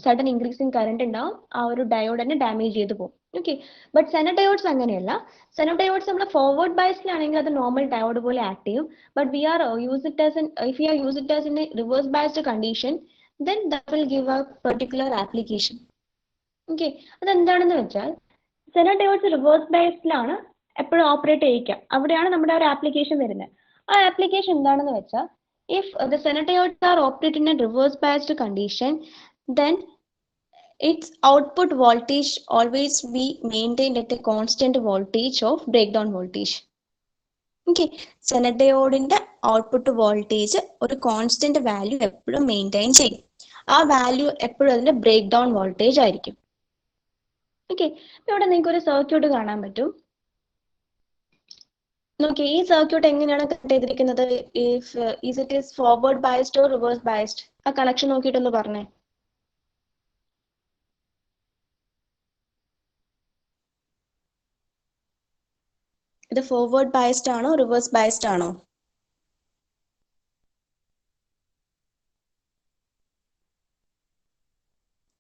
സഡൻ ഇൻക്രീസിങ് കറണ്ട് ഉണ്ടാവും, ആ ഒരു ഡയോഡ് തന്നെ ഡാമേജ് ചെയ്ത് പോകും. ഓക്കെ, ബട്ട് Zener diodes അങ്ങനെയല്ല. Zener diodes നമ്മൾ ഫോർവേഡ് ബയസ്ഡിലാണെങ്കിൽ അത് നോർമൽ ഡയോഡ് പോലെ ആക്ട് ചെയ്യും. But we are use it as in reverse biased condition, then that will give a particular application. Okay, അതെന്താണെന്ന് വെച്ചാൽ സെനഡയോഡ്സ് റിവേഴ്സ് ബയസിലാണ് എപ്പോഴും ഓപ്പറേറ്റ് ചെയ്യിക്കുക. അവിടെയാണ് നമ്മുടെ ഒരു ആപ്ലിക്കേഷൻ വരുന്നത്. ആ ആപ്ലിക്കേഷൻ എന്താണെന്ന് വെച്ചാൽ if the zener diodes are operate in a reverse biased condition, then its output voltage always be maintained at a constant voltage of breakdown voltage. Okay, സെനഡയോഡിന്റെ ഔട്ട്പുട്ട് വോൾട്ടേജ് ഒരു കോൺസ്റ്റന്റ് വാല്യൂ എപ്പോഴും maintain ചെയ്യും. ആ value എപ്പോഴും അതിന്റെ break down voltage ആയിരിക്കും. Okay, ഇവിടെ നിങ്ങൾക്ക് ഒരു സർക്യൂട്ട് കാണാൻ പറ്റും. നോക്കി, ഈ സർക്യൂട്ട് എങ്ങനെയാണ് കണക്ട് ചെയ്തിരിക്കുന്നത്? If it is forward biased or reverse biased? ആ കണക്ഷൻ നോക്കിയിട്ടൊന്ന് പറഞ്ഞേ. ഇത് ഫോർവേഡ് ബയസ്ഡ് ആണോ റിവേഴ്സ് ബയസ്ഡ് ആണോ?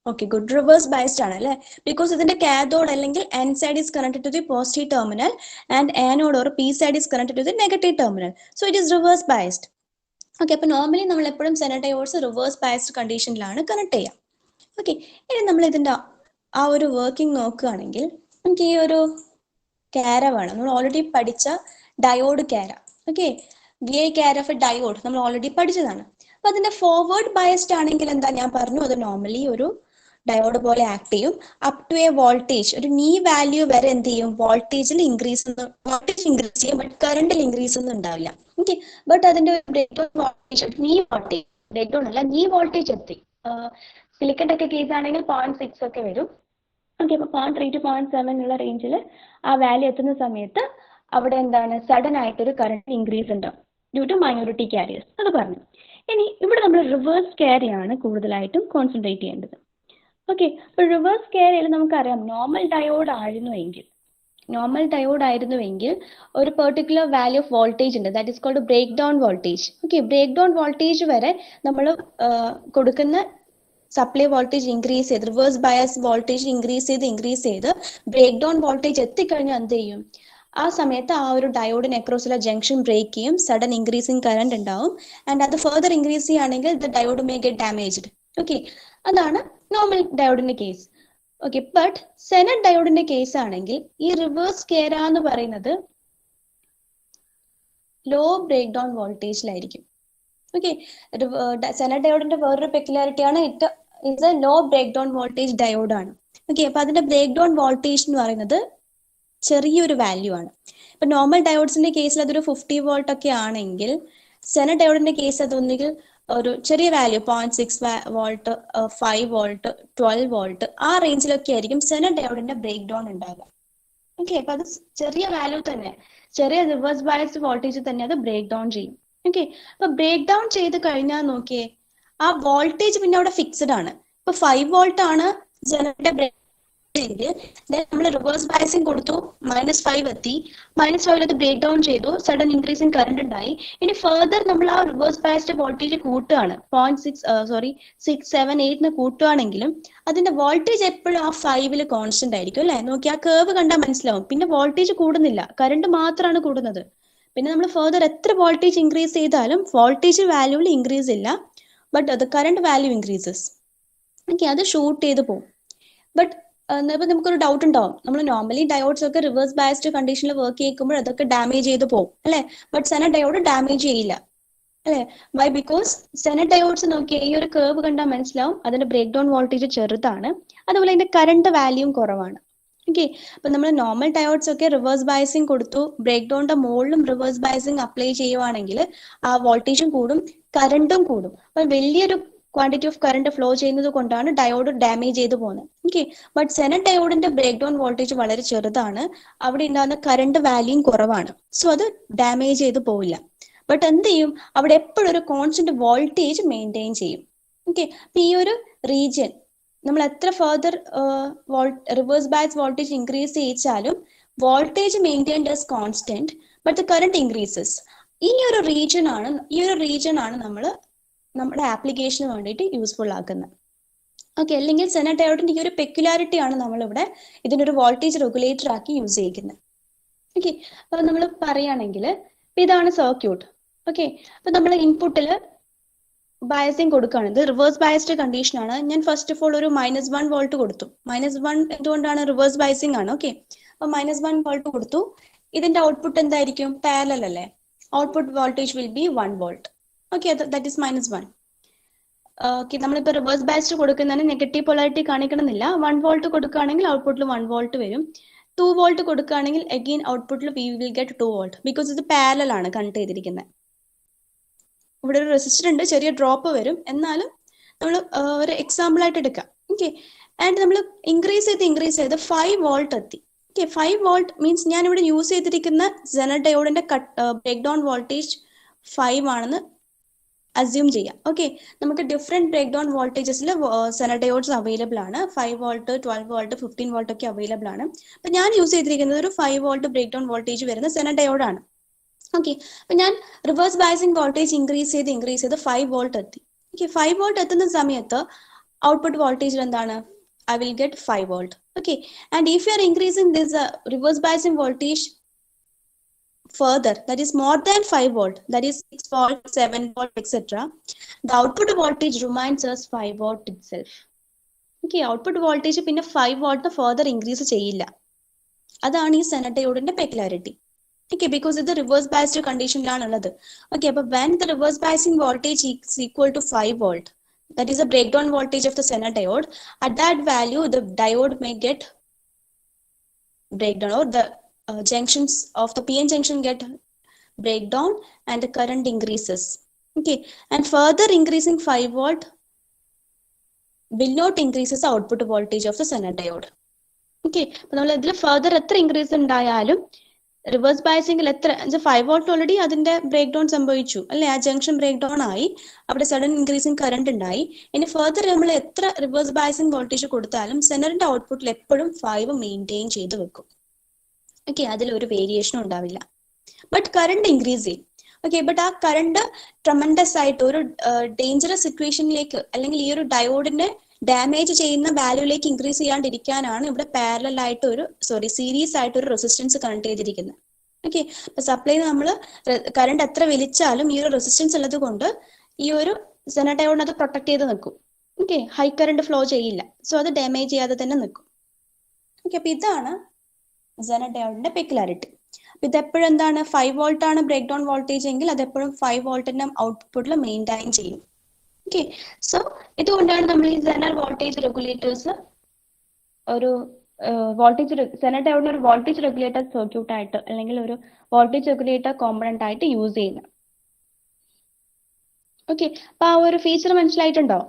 Okay, good. റിവേഴ്സ് ബയസ്ഡ് ആണ് അല്ലേ? ബിക്കോസ് ഇതിന്റെ കാഥോഡ് അല്ലെങ്കിൽ N side is connected to the positive terminal and anode or P side is connected to the negative terminal. So it is reverse biased. Okay, അപ്പൊ normally നമ്മൾ എപ്പോഴും Zener diodes reverse biased കണ്ടീഷനിലാണ് connect ചെയ്യുക. Okay, ഇനി നമ്മൾ ഇതിന്റെ ആ ഒരു വർക്കിംഗ് നോക്കുകയാണെങ്കിൽ നമുക്ക് ഈ ഒരു ക്യാര വേണം. നമ്മൾ ഓൾറെഡി പഠിച്ച ഡയോഡ് ക്യാര. ഓക്കെ, വി ഐ ക്യാര ഓഫ് എ ഡയോഡ് നമ്മൾ ഓൾറെഡി പഠിച്ചതാണ്. അപ്പൊ അതിന്റെ ഫോർവേഡ് ബയസ്ഡ് ആണെങ്കിൽ എന്താ, ഞാൻ പറഞ്ഞു, അത് നോർമലി ഒരു ഡയോഡ് പോലെ ആക്ട് ചെയ്യും. അപ് ടു എ വോൾട്ടേജ്, ഒരു നീ വാല്യൂ വരെ എന്ത് ചെയ്യും, വോൾട്ടേജ് ഇൻക്രീസ് ചെയ്യും, ബട്ട് കറണ്ടിൽ ഇൻക്രീസ് ഒന്നും ഉണ്ടാവില്ല. ഓക്കെ, ബട്ട് അതിന്റെ break down voltage, knee voltage, break down അല്ല, നീ വോൾട്ടേജ് എത്തി. സിലിക്കന്റെ ഒക്കെ കേസ് ആണെങ്കിൽ 0.6 ഒക്കെ വരും. ഓക്കെ, അപ്പൊ 0.3 to 0.7 ഉള്ള റേഞ്ചിൽ ആ വാല്യൂ എത്തുന്ന സമയത്ത് അവിടെ എന്താണ്, സഡൻ ആയിട്ടൊരു കറണ്ട് ഇൻക്രീസ് ഉണ്ടാവും ഡ്യൂ ടു മൈനോറിറ്റി കാരിയേഴ്സ്. അത് പറഞ്ഞു. ഇനി ഇവിടെ നമ്മൾ റിവേഴ്സ് ക്യാരിയാണ് കൂടുതലായിട്ടും കോൺസെൻട്രേറ്റ് ചെയ്യേണ്ടത്. ഓക്കെ, അപ്പൊ റിവേഴ്സ് ക്യാരിയിൽ നമുക്കറിയാം, നോർമൽ ഡയോഡ് ആയിരുന്നുവെങ്കിൽ ഒരു പെർട്ടിക്കുലർ വാല്യൂ ഓഫ് വോൾട്ടേജ് ഉണ്ട്, that is called break down voltage. Okay, break down voltage വരെ നമ്മൾ കൊടുക്കുന്ന സപ്ലൈ വോൾട്ടേജ് ഇൻക്രീസ് ചെയ്ത്, റിവേഴ്സ് ബയസ് വോൾട്ടേജ് ഇൻക്രീസ് ചെയ്ത് ബ്രേക്ക് ഡൗൺ വോൾട്ടേജ് എത്തിക്കഴിഞ്ഞാൽ എന്ത് ചെയ്യും, ആ സമയത്ത് ആ ഒരു ഡയോഡിന് അക്രോസുള്ള ജംഗ്ഷൻ ബ്രേക്ക് ചെയ്യും, സഡൻ ഇൻക്രീസിങ് കറണ്ട് ഉണ്ടാവും. ആൻഡ് അത് ഫർദർ ഇൻക്രീസ് ചെയ്യുകയാണെങ്കിൽ the diode may get damaged. Okay, അതാണ് നോർമൽ ഡയോഡിന്റെ കേസ്. ഓക്കെ, ബട്ട് സെനഡ് ഡയോഡിന്റെ കേസ് ആണെങ്കിൽ ഈ റിവേഴ്സ് കേര എന്ന് പറയുന്നത് ലോ ബ്രേക്ക് ഡൗൺ വോൾട്ടേജിലായിരിക്കും. ഓക്കെ, സെനഡ് ഡയോഡിന്റെ വേറൊരു പെക്യുലാരിറ്റി ആണ്, it is a low break down voltage diode ആണ്. ഓക്കെ, അപ്പൊ അതിന്റെ ബ്രേക്ക് ഡൗൺ വോൾട്ടേജ് എന്ന് പറയുന്നത് ചെറിയൊരു വാല്യൂ ആണ്. ഇപ്പൊ നോർമൽ ഡയോഡ്സിന്റെ കേസിൽ അതൊരു 50 വോൾട്ട് ഒക്കെ ആണെങ്കിൽ സെനഡ് ഡയോഡിന്റെ കേസ് അതൊന്നുകിൽ ഒരു ചെറിയ വാല്യൂ 0.6 വോൾട്ട്, 5 വോൾട്ട്, 12 വോൾട്ട്, ആ റേഞ്ചിലൊക്കെ ആയിരിക്കും സെനഡ് ഡയോഡിന്റെ ബ്രേക്ക് ഡൗൺ ഉണ്ടാവുക. ഓക്കെ, അപ്പൊ അത് ചെറിയ വാല്യൂ തന്നെ, ചെറിയ റിവേഴ്സ് ബയസ്ഡ് വോൾട്ടേജ് തന്നെ അത് ബ്രേക്ക് ഡൗൺ ചെയ്യും. ഓക്കെ, അപ്പൊ ബ്രേക്ക് ഡൗൺ ചെയ്ത് കഴിഞ്ഞാൽ നോക്കിയേ, ആ വോൾട്ടേജ് പിന്നെ അവിടെ ഫിക്സഡ് ആണ്. ഇപ്പൊ 5 വോൾട്ട് ആണ് ജനറേറ്റർ ബ്രേക്ക് നമ്മൾ റിവേഴ്സ് ബയസിങ് കൊടുത്തു, -5 എത്തി, -5 അത് ബ്രേക്ക് ഡൗൺ ചെയ്തു, സഡൻ ഇൻക്രീസിങ് കറണ്ട് ഉണ്ടായി. ഇനി ഫർദർ നമ്മൾ ആ റിവേഴ്സ് ബയസ്ഡ് വോൾട്ടേജ് കൂട്ടുകയാണ്, 6, 7, 8 കൂട്ടുകയാണെങ്കിലും അതിന്റെ വോൾട്ടേജ് എപ്പോഴും ആ 5 കോൺസ്റ്റന്റ് ആയിരിക്കും അല്ലെ? നോക്കി, ആ കേർവ് കണ്ടാൽ മനസ്സിലാവും. പിന്നെ വോൾട്ടേജ് കൂടുന്നില്ല, കറണ്ട് മാത്രമാണ് കൂടുന്നത്. പിന്നെ നമ്മൾ ഫർദർ എത്ര വോൾട്ടേജ് ഇൻക്രീസ് ചെയ്താലും വോൾട്ടേജ് വാല്യൂവിൽ ഇൻക്രീസ് ഇല്ല, ബട്ട് അത് കറണ്ട് വാല്യൂ ഇൻക്രീസസ്. ഓക്കെ, അത് ഷൂട്ട് ചെയ്ത് പോകും. ബട്ട് ഇപ്പൊ നമുക്കൊരു ഡൗട്ട് ഉണ്ടാവും, നമ്മൾ നോർമലി ഡയോഡ്സ് ഒക്കെ റിവേഴ്സ് ബയസ്ഡ് കണ്ടീഷനിൽ വർക്ക് ചെയ്യുമ്പോൾ അതൊക്കെ ഡാമേജ് ചെയ്ത് പോകും അല്ലെ? ബട്ട് സെനഡ് ഡയോഡ് ഡാമേജ് ചെയ്യില്ല അല്ലെ? വൈ? ബിക്കോസ് സെനഡ് ഡയോഡ്സ് നോക്കിയാൽ ഈ ഒരു കേർവ് കണ്ടാൽ മനസ്സിലാവും, അതിന്റെ ബ്രേക്ക് ഡൗൺ വോൾട്ടേജ് ചെറുതാണ്, അതുപോലെ അതിന്റെ കറണ്ട് വാല്യൂം കുറവാണ്. ഓക്കെ, അപ്പൊ നമ്മൾ നോർമൽ ഡയോഡ്സ് ഒക്കെ റിവേഴ്സ് ബയസിങ് കൊടുത്തു, ബ്രേക്ക് ഡൗണിന്റെ മുകളിലും റിവേഴ്സ് ബയസിങ് അപ്ലൈ ചെയ്യുവാണെങ്കിൽ ആ വോൾട്ടേജും കൂടും, കറണ്ടും കൂടും. അപ്പൊ വലിയൊരു ക്വാണ്ടിറ്റി ഓഫ് കറണ്ട് ഫ്ലോ ചെയ്യുന്നത് കൊണ്ടാണ് ഡയോഡ് ഡാമേജ് ചെയ്ത് പോകുന്നത്. ഓക്കെ, ബട്ട് സെനഡ് ഡയോഡിന്റെ ബ്രേക്ക് ഡൗൺ വോൾട്ടേജ് വളരെ ചെറുതാണ്, അവിടെ ഉണ്ടാകുന്ന കറണ്ട് വാല്യൂം കുറവാണ്, സോ അത് ഡാമേജ് ചെയ്ത് പോവില്ല. ബട്ട് എന്ത് ചെയ്യും, അവിടെ എപ്പോഴും ഒരു കോൺസ്റ്റന്റ് വോൾട്ടേജ് മെയിൻറ്റെയിൻ ചെയ്യും. ഓക്കെ, അപ്പൊ ഈ ഒരു റീജിയൻ നമ്മൾ എത്ര further reverse bias voltage increase ചെയ്യിച്ചാലും voltage maintained as constant, but the current increases. ഈ ഒരു റീജിയൻ ആണ് നമ്മൾ നമ്മുടെ ആപ്ലിക്കേഷന് വേണ്ടിയിട്ട് യൂസ്ഫുൾ ആക്കുന്നത്. ഓക്കെ, അല്ലെങ്കിൽ സെനഡ് ഡയോഡിന്റെ ഈ ഒരു പെക്യുലാരിറ്റി ആണ് നമ്മളിവിടെ ഇതിനൊരു വോൾട്ടേജ് റെഗുലേറ്റർ ആക്കി യൂസ് ചെയ്യുന്നത്. ഓക്കെ, അപ്പൊ നമ്മൾ പറയുകയാണെങ്കിൽ ഇതാണ് സർക്യൂട്ട്. ഓക്കെ, അപ്പൊ നമ്മൾ ഇൻപുട്ടിൽ ബയസിങ് കൊടുക്കുകയാണ്. ഇത് റിവേഴ്സ് ബയസ്ഡ് കണ്ടീഷൻ ആണ്. ഞാൻ ഫസ്റ്റ് ഓഫ് ഓൾ ഒരു -1 വോൾട്ട് കൊടുത്തു. -1 എന്തുകൊണ്ടാണ്? റിവേഴ്സ് ബയസിങ് ആണ്. ഓക്കെ, അപ്പൊ -1 വോൾട്ട് കൊടുത്തു. ഇതിന്റെ ഔട്ട്പുട്ട് എന്തായിരിക്കും? പാരലൽ അല്ലേ? Output voltage will be 1 volt. Okay, that is -1. Okay, നമ്മളിപ്പോൾ റിവേഴ്സ് ബയസ്ഡ് കൊടുക്കുന്നതിന് നെഗറ്റീവ് പൊളാരിറ്റി കാണിക്കണമെന്നില്ല. 1 വോൾട്ട് കൊടുക്കുകയാണെങ്കിൽ ഔട്ട്പുട്ടിൽ 1 വോൾട്ട് വരും. 2 വോൾട്ട് കൊടുക്കുകയാണെങ്കിൽ അഗെയിൻ ഔട്ട്പുട്ടിൽ we will get 2 volt, because ഇത് പാരലൽ ആണ് കണക്ട് ചെയ്തിരിക്കുന്നത്. ഇവിടെ ഒരു റെസിസ്റ്റർ ഉണ്ട്, ചെറിയ ഡ്രോപ്പ് വരും, എന്നാലും നമ്മൾ ഒരു എക്സാമ്പിൾ ആയിട്ട് എടുക്കാം. ഓക്കെ, ആൻഡ് നമ്മൾ ഇൻക്രീസ് ചെയ്ത് 5 വോൾട്ട് എത്തി. ഓക്കെ, 5 വോൾട്ട് മീൻസ് ഞാൻ ഇവിടെ യൂസ് ചെയ്തിരിക്കുന്ന സെനർ ഡയോഡിന്റെ ബ്രേക്ക് ഡൗൺ വോൾട്ടേജ് 5 ആണെന്ന് അസ്യൂം ചെയ്യാം. ഓക്കെ, നമുക്ക് ഡിഫറെന്റ് ബ്രേക്ക് ഡൗൺ വോൾട്ടേജസിൽ സെനർ ഡയോഡ്സ് അവൈലബിൾ ആണ്. 5 വോൾട്ട്, 12 വോൾട്ട്, 15 വോൾട്ട് ഒക്കെ അവൈലബിൾ ആണ്. അപ്പൊ ഞാൻ യൂസ് ചെയ്തിരിക്കുന്നത് ഒരു 5 വോൾട്ട് ബ്രേക്ക് ഡൗൺ വോൾട്ടേജ് വരുന്ന സെനർ ഡയോഡ് ആണ്. ഓക്കെ, അപ്പൊ ഞാൻ റിവേഴ്സ് ബയസിങ് വോൾട്ടേജ് ഇൻക്രീസ് ചെയ്ത് 5 വോൾട്ട് എത്തി. ഓക്കെ, 5 വോൾട്ട് എത്തുന്ന സമയത്ത് ഔട്ട്പുട്ട് വോൾട്ടേജിൽ എന്താണ്? I will get 5 volt. Okay, and if you are increasing this reverse biasing voltage further, that is more than 5 volt, that is 6 volt, 7 volt, etc., the output voltage remains as 5 volt itself. Okay, output voltage പിന്നെ 5 volt further increase ചെയ്യില്ല. അതാണ് ഈ Zener ഡയോഡിന്റെ peculiarity. Okay, because ഇത് reverse biased കണ്ടീഷനിലാണുള്ളത്. Okay, അപ്പൊ when the reverse biasing voltage is equal to 5 volt, that is the breakdown voltage of the Zener diode, at that value the diode may get breakdown, or the junctions of the PN junction get breakdown and the current increases. Okay, and further increasing 5 volt will not increases the output voltage of the Zener diode. Okay, അപ്പോൾ നമ്മൾ ഇതിൽ further എത്ര increase ഉണ്ടായാലും reverse ബയസിംഗിൽ എത്ര 5 volt already അതിന്റെ break down സംഭവിച്ചു അല്ലെ, ആ ജംഗ്ഷൻ ബ്രേക്ക് ഡൗൺ ആയി, അവിടെ സഡൻ ഇൻക്രീസിങ് കറണ്ട് ഉണ്ടായി. ഇനി ഫർദർ നമ്മൾ എത്ര റിവേഴ്സ് ബയസിംഗ് വോൾട്ടേജ് കൊടുത്താലും സെനറിന്റെ ഔട്ട്പുട്ടിൽ എപ്പോഴും 5 മെയിൻറ്റെയിൻ ചെയ്ത് വെക്കും. ഓക്കെ, അതിലൊരു വേരിയേഷനും ഉണ്ടാവില്ല. ബട്ട് കറണ്ട് ഇൻക്രീസ് ചെയ്യും. ഓക്കെ, ബട്ട് ആ കറണ്ട് ട്രമൻഡസ് ആയിട്ട് ഒരു ഡേഞ്ചറസ് സിറ്റുവേഷനിലേക്ക് അല്ലെങ്കിൽ ഈ ഒരു ഡയോഡിന്റെ ഡാമേജ് ചെയ്യുന്ന വാല്യൂലേക്ക് ഇൻക്രീസ് ചെയ്യാണ്ടിരിക്കാനാണ് ഇവിടെ പാരലൽ ആയിട്ട് സീരീസ് ആയിട്ട് ഒരു റെസിസ്റ്റൻസ് കണക്ട് ചെയ്തിരിക്കുന്നത്. ഓക്കെ, അപ്പൊ സപ്ലൈ നമ്മൾ കറണ്ട് എത്ര വലിച്ചാലും ഈ ഒരു റെസിസ്റ്റൻസ് ഉള്ളത് കൊണ്ട് ഈ ഒരു സെനർ ഡയോഡിനെ അത് പ്രൊട്ടക്ട് ചെയ്ത് നിൽക്കും. ഓക്കെ, ഹൈ കറണ്ട് ഫ്ലോ ചെയ്യില്ല, സോ അത് ഡാമേജ് ചെയ്യാതെ തന്നെ നിൽക്കും. ഓക്കെ, അപ്പൊ ഇതാണ് സെനർ ഡയോഡിന്റെ പെക്യുലാരിറ്റി. അപ്പൊ ഇതെപ്പോഴും എന്താണ്? 5 വോൾട്ട് ആണ് ബ്രേക്ക് ഡൗൺ വോൾട്ടേജ് എങ്കിൽ അതെപ്പോഴും 5 വോൾട്ടിന്റെ ഔട്ട്പുട്ടിൽ മെയിൻറ്റെയിൻ ചെയ്യും. ഓക്കെ, സോ ഇതുകൊണ്ടാണ് നമ്മൾ ഈ സെനർ വോൾട്ടേജ് റെഗുലേറ്റേഴ്സ് ഒരു സെനർ ഡയോഡിന് ഒരു വോൾട്ടേജ് റെഗുലേറ്റർ സർക്യൂട്ട് ആയിട്ട് അല്ലെങ്കിൽ ഒരു വോൾട്ടേജ് റെഗുലേറ്റർ കോമ്പണന്റ് ആയിട്ട് യൂസ് ചെയ്യുന്നത്. ഓക്കെ, അപ്പൊ ആ ഒരു feature മനസ്സിലായിട്ടുണ്ടോ?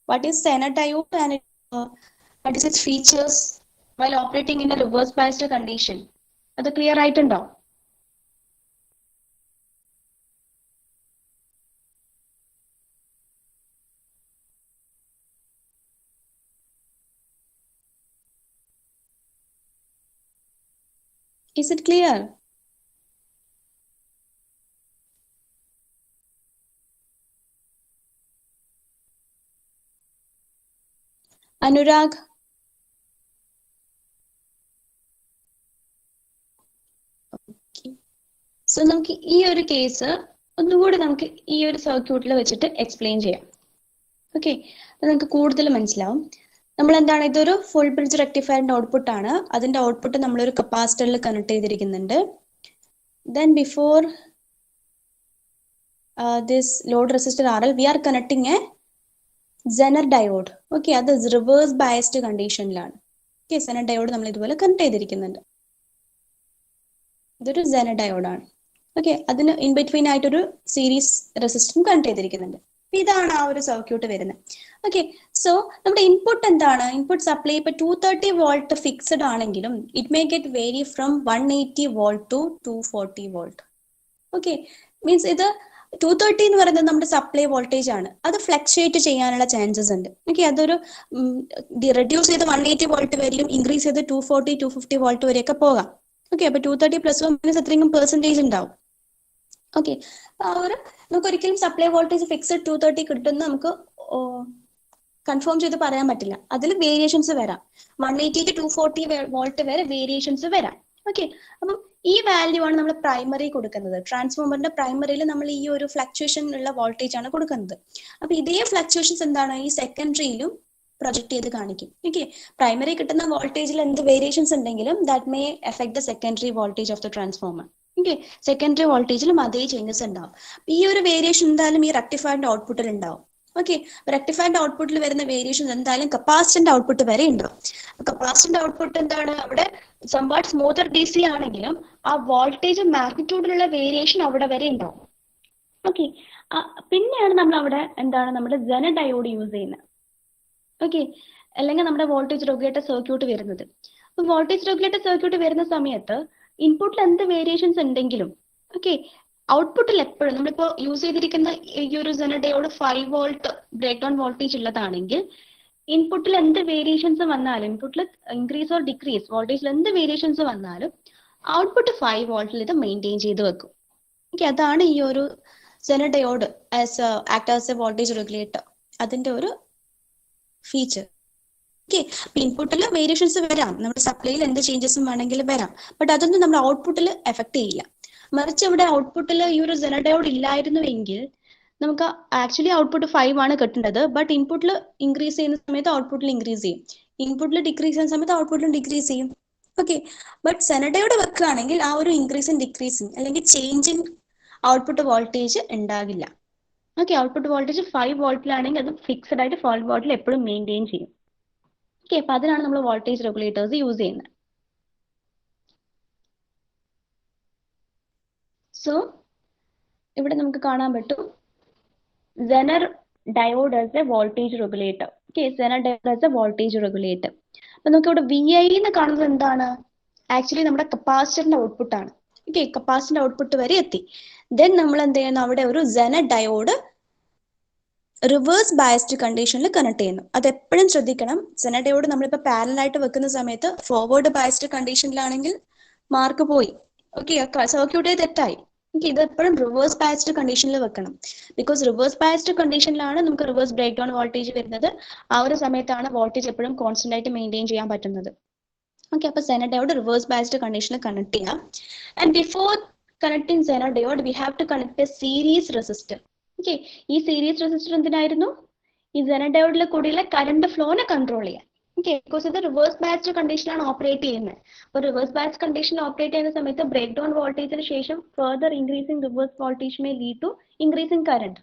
What is Zener diode and what is its features while operating in a reverse biased condition? അത് ക്ലിയർ ആയിട്ടുണ്ടോ? Is it clear? Anurag? Okay. So നമുക്ക് ഈ ഒരു കേസ് ഒന്നുകൂടി നമുക്ക് ഈ ഒരു സർക്യൂട്ടിൽ വെച്ചിട്ട് എക്സ്പ്ലെയിൻ ചെയ്യാം. ഓക്കെ, അപ്പൊ നമുക്ക് കൂടുതൽ മനസ്സിലാവും. നമ്മൾ എന്താണ്, ഇതൊരു ഫുൾ ബ്രിഡ്ജ് റെക്ടിഫയറിന്റെ ഔട്ട്പുട്ട് ആണ്. അതിന്റെ ഔട്ട്പുട്ട് നമ്മളൊരു കപ്പാസിറ്ററിൽ connect ചെയ്തിരിക്കുന്നുണ്ട്. Then before this load resistor RL, we are connecting a Zener diode. Okay, അത് റിവേഴ്സ് ബയസ്ഡ് കണ്ടീഷനിലാണ്. ഓക്കെ, Zener diode നമ്മൾ ഇതുപോലെ കണക്ട് ചെയ്തിരിക്കുന്നുണ്ട്. ഇതൊരു Zener diode ആണ്. ഓക്കെ, അതിന് ഇൻ ബിറ്റ്വീൻ ആയിട്ടൊരു സീരീസ് റെസിസ്റ്ററും കണക്ട് ചെയ്തിരിക്കുന്നുണ്ട്. ഇതാണ് ആ ഒരു സർക്യൂട്ട് വരുന്നത്. ഓക്കെ, സോ നമ്മുടെ ഇൻപുട്ട് എന്താണ്? ഇൻപുട്ട് സപ്ലൈ ഇപ്പൊ 230 വോൾട്ട് ഫിക്സഡ് ആണെങ്കിലും it may get vary from 180 volt to 240 volt. Okay, means ഇത് 230 എന്ന് പറയുന്നത് നമ്മുടെ സപ്ലൈ വോൾട്ടേജ് ആണ്. അത് ഫ്ലക്ച്വേറ്റ് ചെയ്യാനുള്ള ചാൻസസ് ഉണ്ട്. ഓക്കെ, അതൊരു റെഡ്യൂസ് ചെയ്ത് 180 വോൾട്ട് വരെയും ഇൻക്രീസ് ചെയ്ത് 240 250 വോൾട്ട് വരെയൊക്കെ പോകാം. ഓക്കെ, അപ്പൊ 230 പ്ലസ് മൈനസ് എത്രയെങ്കിലും പെർസെന്റേജ് ഉണ്ടാവും. ഓക്കെ, ആ ഒരു നമുക്ക് ഒരിക്കലും സപ്ലൈ വോൾട്ടേജ് ഫിക്സഡ് 230 കിട്ടുന്ന നമുക്ക് കൺഫേം ചെയ്ത് പറയാൻ പറ്റില്ല. അതിൽ വേരിയേഷൻസ് വരാം. 180 to 240 വോൾട്ട് വരെ വേരിയേഷൻസ് വരാം. ഓക്കെ, അപ്പം ഈ വാല്യൂ ആണ് നമ്മൾ പ്രൈമറി കൊടുക്കുന്നത്. ട്രാൻസ്ഫോമറിന്റെ പ്രൈമറിയിൽ നമ്മൾ ഈ ഒരു ഫ്ലക്ച്വേഷൻ ഉള്ള വോൾട്ടേജ് ആണ് കൊടുക്കുന്നത്. അപ്പൊ ഇതേ ഫ്ലക്ച്വേഷൻസ് എന്താണ് ഈ സെക്കൻഡറിയിലും പ്രൊജക്ട് ചെയ്ത് കാണിക്കും. ഓക്കെ, പ്രൈമറി കിട്ടുന്ന വോൾട്ടേജിൽ എന്ത് വേരിയേഷൻസ് ഉണ്ടെങ്കിലും that may effect the secondary voltage of the transformer. Okay, secondary വോൾട്ടേജിലും അതേ ചേഞ്ചസ് ഉണ്ടാവും. ഈ ഒരു വേരിയേഷൻ എന്തായാലും ഈ റെക്ടിഫയറിന്റെ ഔട്ട്പുട്ടിൽ ഉണ്ടാവും. ഓക്കെ, റെക്ടിഫയറിന്റെ ഔട്ട്പുട്ടിൽ വരുന്ന വേരിയേഷൻ എന്തായാലും കപ്പാസിറ്ററിന്റെ ഔട്ട്പുട്ട് വരെ ഉണ്ടാവും. കപ്പാസിറ്ററിന്റെ ഔട്ട്പുട്ട് എന്താണ്, അവിടെ സംവാട്ട് സ്മൂത്തർ ഡി സി ആണെങ്കിലും ആ വോൾട്ടേജ് മാഗ്നിറ്റ്യൂഡിലുള്ള വേരിയേഷൻ അവിടെ വരെ ഉണ്ടാവും. ഓക്കെ, പിന്നെയാണ് നമ്മൾ അവിടെ എന്താണ് നമ്മുടെ ജന ഡയോഡ് യൂസ് ചെയ്യുന്നത്. ഓക്കെ, അല്ലെങ്കിൽ നമ്മുടെ വോൾട്ടേജ് റെഗുലേറ്റർ സർക്യൂട്ട് വരുന്നത്. അപ്പൊ വോൾട്ടേജ് റെഗുലേറ്റർ സർക്യൂട്ട് വരുന്ന സമയത്ത് ഇൻപുട്ടിൽ എന്ത് വേരിയേഷൻസ് ഉണ്ടെങ്കിലും ഓക്കെ, ഔട്ട്പുട്ടിൽ എപ്പോഴും നമ്മളിപ്പോ യൂസ് ചെയ്തിരിക്കുന്ന ഈ ഒരു ജനഡയോട് 5 വോൾട്ട് ബ്രേക്ക് ഡൗൺ വോൾട്ടേജ് ഉള്ളതാണെങ്കിൽ ഇൻപുട്ടിൽ എന്ത് വേരിയേഷൻസ് വന്നാലും, ഇൻപുട്ടിൽ ഇൻക്രീസ് ഓർ ഡിക്രീസ് വോൾട്ടേജിൽ എന്ത് വേരിയേഷൻസ് വന്നാലും ഔട്ട്പുട്ട് 5 വോൾട്ടിൽ ഇത് മെയിൻറ്റെയിൻ ചെയ്ത് വെക്കും. ഓക്കെ, അതാണ് ഈ ഒരു zener diode act as a voltage regulator അതിന്റെ ഒരു ഫീച്ചർ. ഓക്കെ, ഇൻപുട്ടിൽ വേരിയേഷൻസ് വരാം, നമ്മുടെ സപ്ലൈയിൽ എന്ത് ചേഞ്ചസും വേണമെങ്കിലും വരാം, ബട്ട് അതൊന്നും നമ്മുടെ ഔട്ട്പുട്ടിൽ എഫക്ട് ചെയ്യില്ല. മറിച്ച് ഇവിടെ ഔട്ട്പുട്ടിൽ ഈ ഒരു ജനഡയോഡ് ഇല്ലായിരുന്നുവെങ്കിൽ നമുക്ക് ആക്ച്വലി ഔട്ട്പുട്ട് 5 ആണ് കിട്ടേണ്ടത്, ബട്ട് ഇൻപുട്ടിൽ ഇൻക്രീസ് ചെയ്യുന്ന സമയത്ത് ഔട്ട്പുട്ടിൽ ഇൻക്രീസ് ചെയ്യും, ഇൻപുട്ടിൽ ഡിക്രീസ് ചെയ്യുന്ന സമയത്ത് ഔട്ട്പുട്ടിലും ഡിക്രീസ് ചെയ്യും. ഓക്കെ, ബട്ട് ജനഡയോഡ് വെക്കുകയാണെങ്കിൽ ആ ഒരു ഇൻക്രീസും ഡിക്രീസും അല്ലെങ്കിൽ ചേഞ്ച് ഇൻ ഔട്ട്പുട്ട് വോൾട്ടേജ് ഉണ്ടാകില്ല. ഓക്കെ, ഔട്ട്പുട്ട് വോൾട്ടേജ് 5 വോൾട്ടിലാണെങ്കിൽ അത് ഫിക്സഡ് ആയിട്ട് 5 വോൾട്ടിൽ എപ്പോഴും മെയിൻറ്റെയിൻ ചെയ്യും. ഓക്കെ, അപ്പൊ അതിനാണ് നമ്മൾ വോൾട്ടേജ് റെഗുലേറ്റേഴ്സ് യൂസ് ചെയ്യുന്നത്. സോ ഇവിടെ നമുക്ക് കാണാൻ പറ്റും Zener diode as a voltage regulator. Okay, Zener diode as a voltage regulator. അപ്പൊ നമുക്ക് ഇവിടെ VI എന്ന് കാണുന്നത് എന്താണ്, ആക്ച്വലി നമ്മുടെ കപ്പാസിറ്ററിന്റെ ഔട്ട്പുട്ട് ആണ്. ഓക്കെ, കപ്പാസിറ്ററിന്റെ ഔട്ട്പുട്ട് വരെ എത്തി. ദെൻ നമ്മൾ എന്ത് ചെയ്യുന്നു, അവിടെ ഒരു Zener ഡയോഡ് റിവേഴ്സ് ബയസ്ഡ് കണ്ടീഷനിൽ കണക്ട് ചെയ്യുന്നു. അത് എപ്പോഴും ശ്രദ്ധിക്കണം. Zener ഡയോഡ് നമ്മളിപ്പോൾ പാരലൽ ആയിട്ട് വെക്കുന്ന സമയത്ത് ഫോർവേഡ് ബയസ്ഡ് കണ്ടീഷനിലാണെങ്കിൽ മാർക്ക് പോയി. ഓക്കെ, സർക്യൂട്ടേ തെറ്റായി. ഇത് എപ്പോഴും റിവേഴ്സ് ബയസ്ഡ് കണ്ടീഷനിൽ വെക്കണം. ബിക്കോസ് റിവേഴ്സ് ബയസ്ഡ് കണ്ടീഷനിലാണ് നമുക്ക് റിവേഴ്സ് ബ്രേക്ക് ഡൗൺ വോൾട്ടേജ് വരുന്നത്. ആ ഒരു സമയത്താണ് വോൾട്ടേജ് എപ്പോഴും കോൺസ്റ്റന്റ് ആയിട്ട് മെയിൻറ്റെയിൻ ചെയ്യാൻ പറ്റുന്നത്. ഓക്കെ, അപ്പൊ Zener ഡയോഡ് റിവേഴ്സ് ബയസ്ഡ് കണ്ടീഷനിൽ കണക്ട് ചെയ്യാം. And before connecting Zener diode we have to connect a series resistor. Okay, ഈ സീരീസ് റെസിസ്റ്റർ എന്തിനായിരുന്നു, ഈ Zener ഡയോഡിലെ കൂടിയുള്ള കറണ്ട് ഫ്ലോനെ കൺട്രോൾ ചെയ്യാൻ. ഓക്കെ, ബിക്കോസ് ഇത് റിവേഴ്സ് ബയസ്ഡ് കണ്ടീഷനിലാണ് ഓപ്പറേറ്റ് ചെയ്യുന്നത്. അപ്പോൾ റിവേഴ്സ് ബയസ്ഡ് കണ്ടീഷനിൽ ഓപ്പറേറ്റ് ചെയ്യുന്ന സമയത്ത് ബ്രേക്ക് ഡൗൺ വോൾട്ടേജിന് ശേഷം further increasing reverse voltage may lead to increasing current.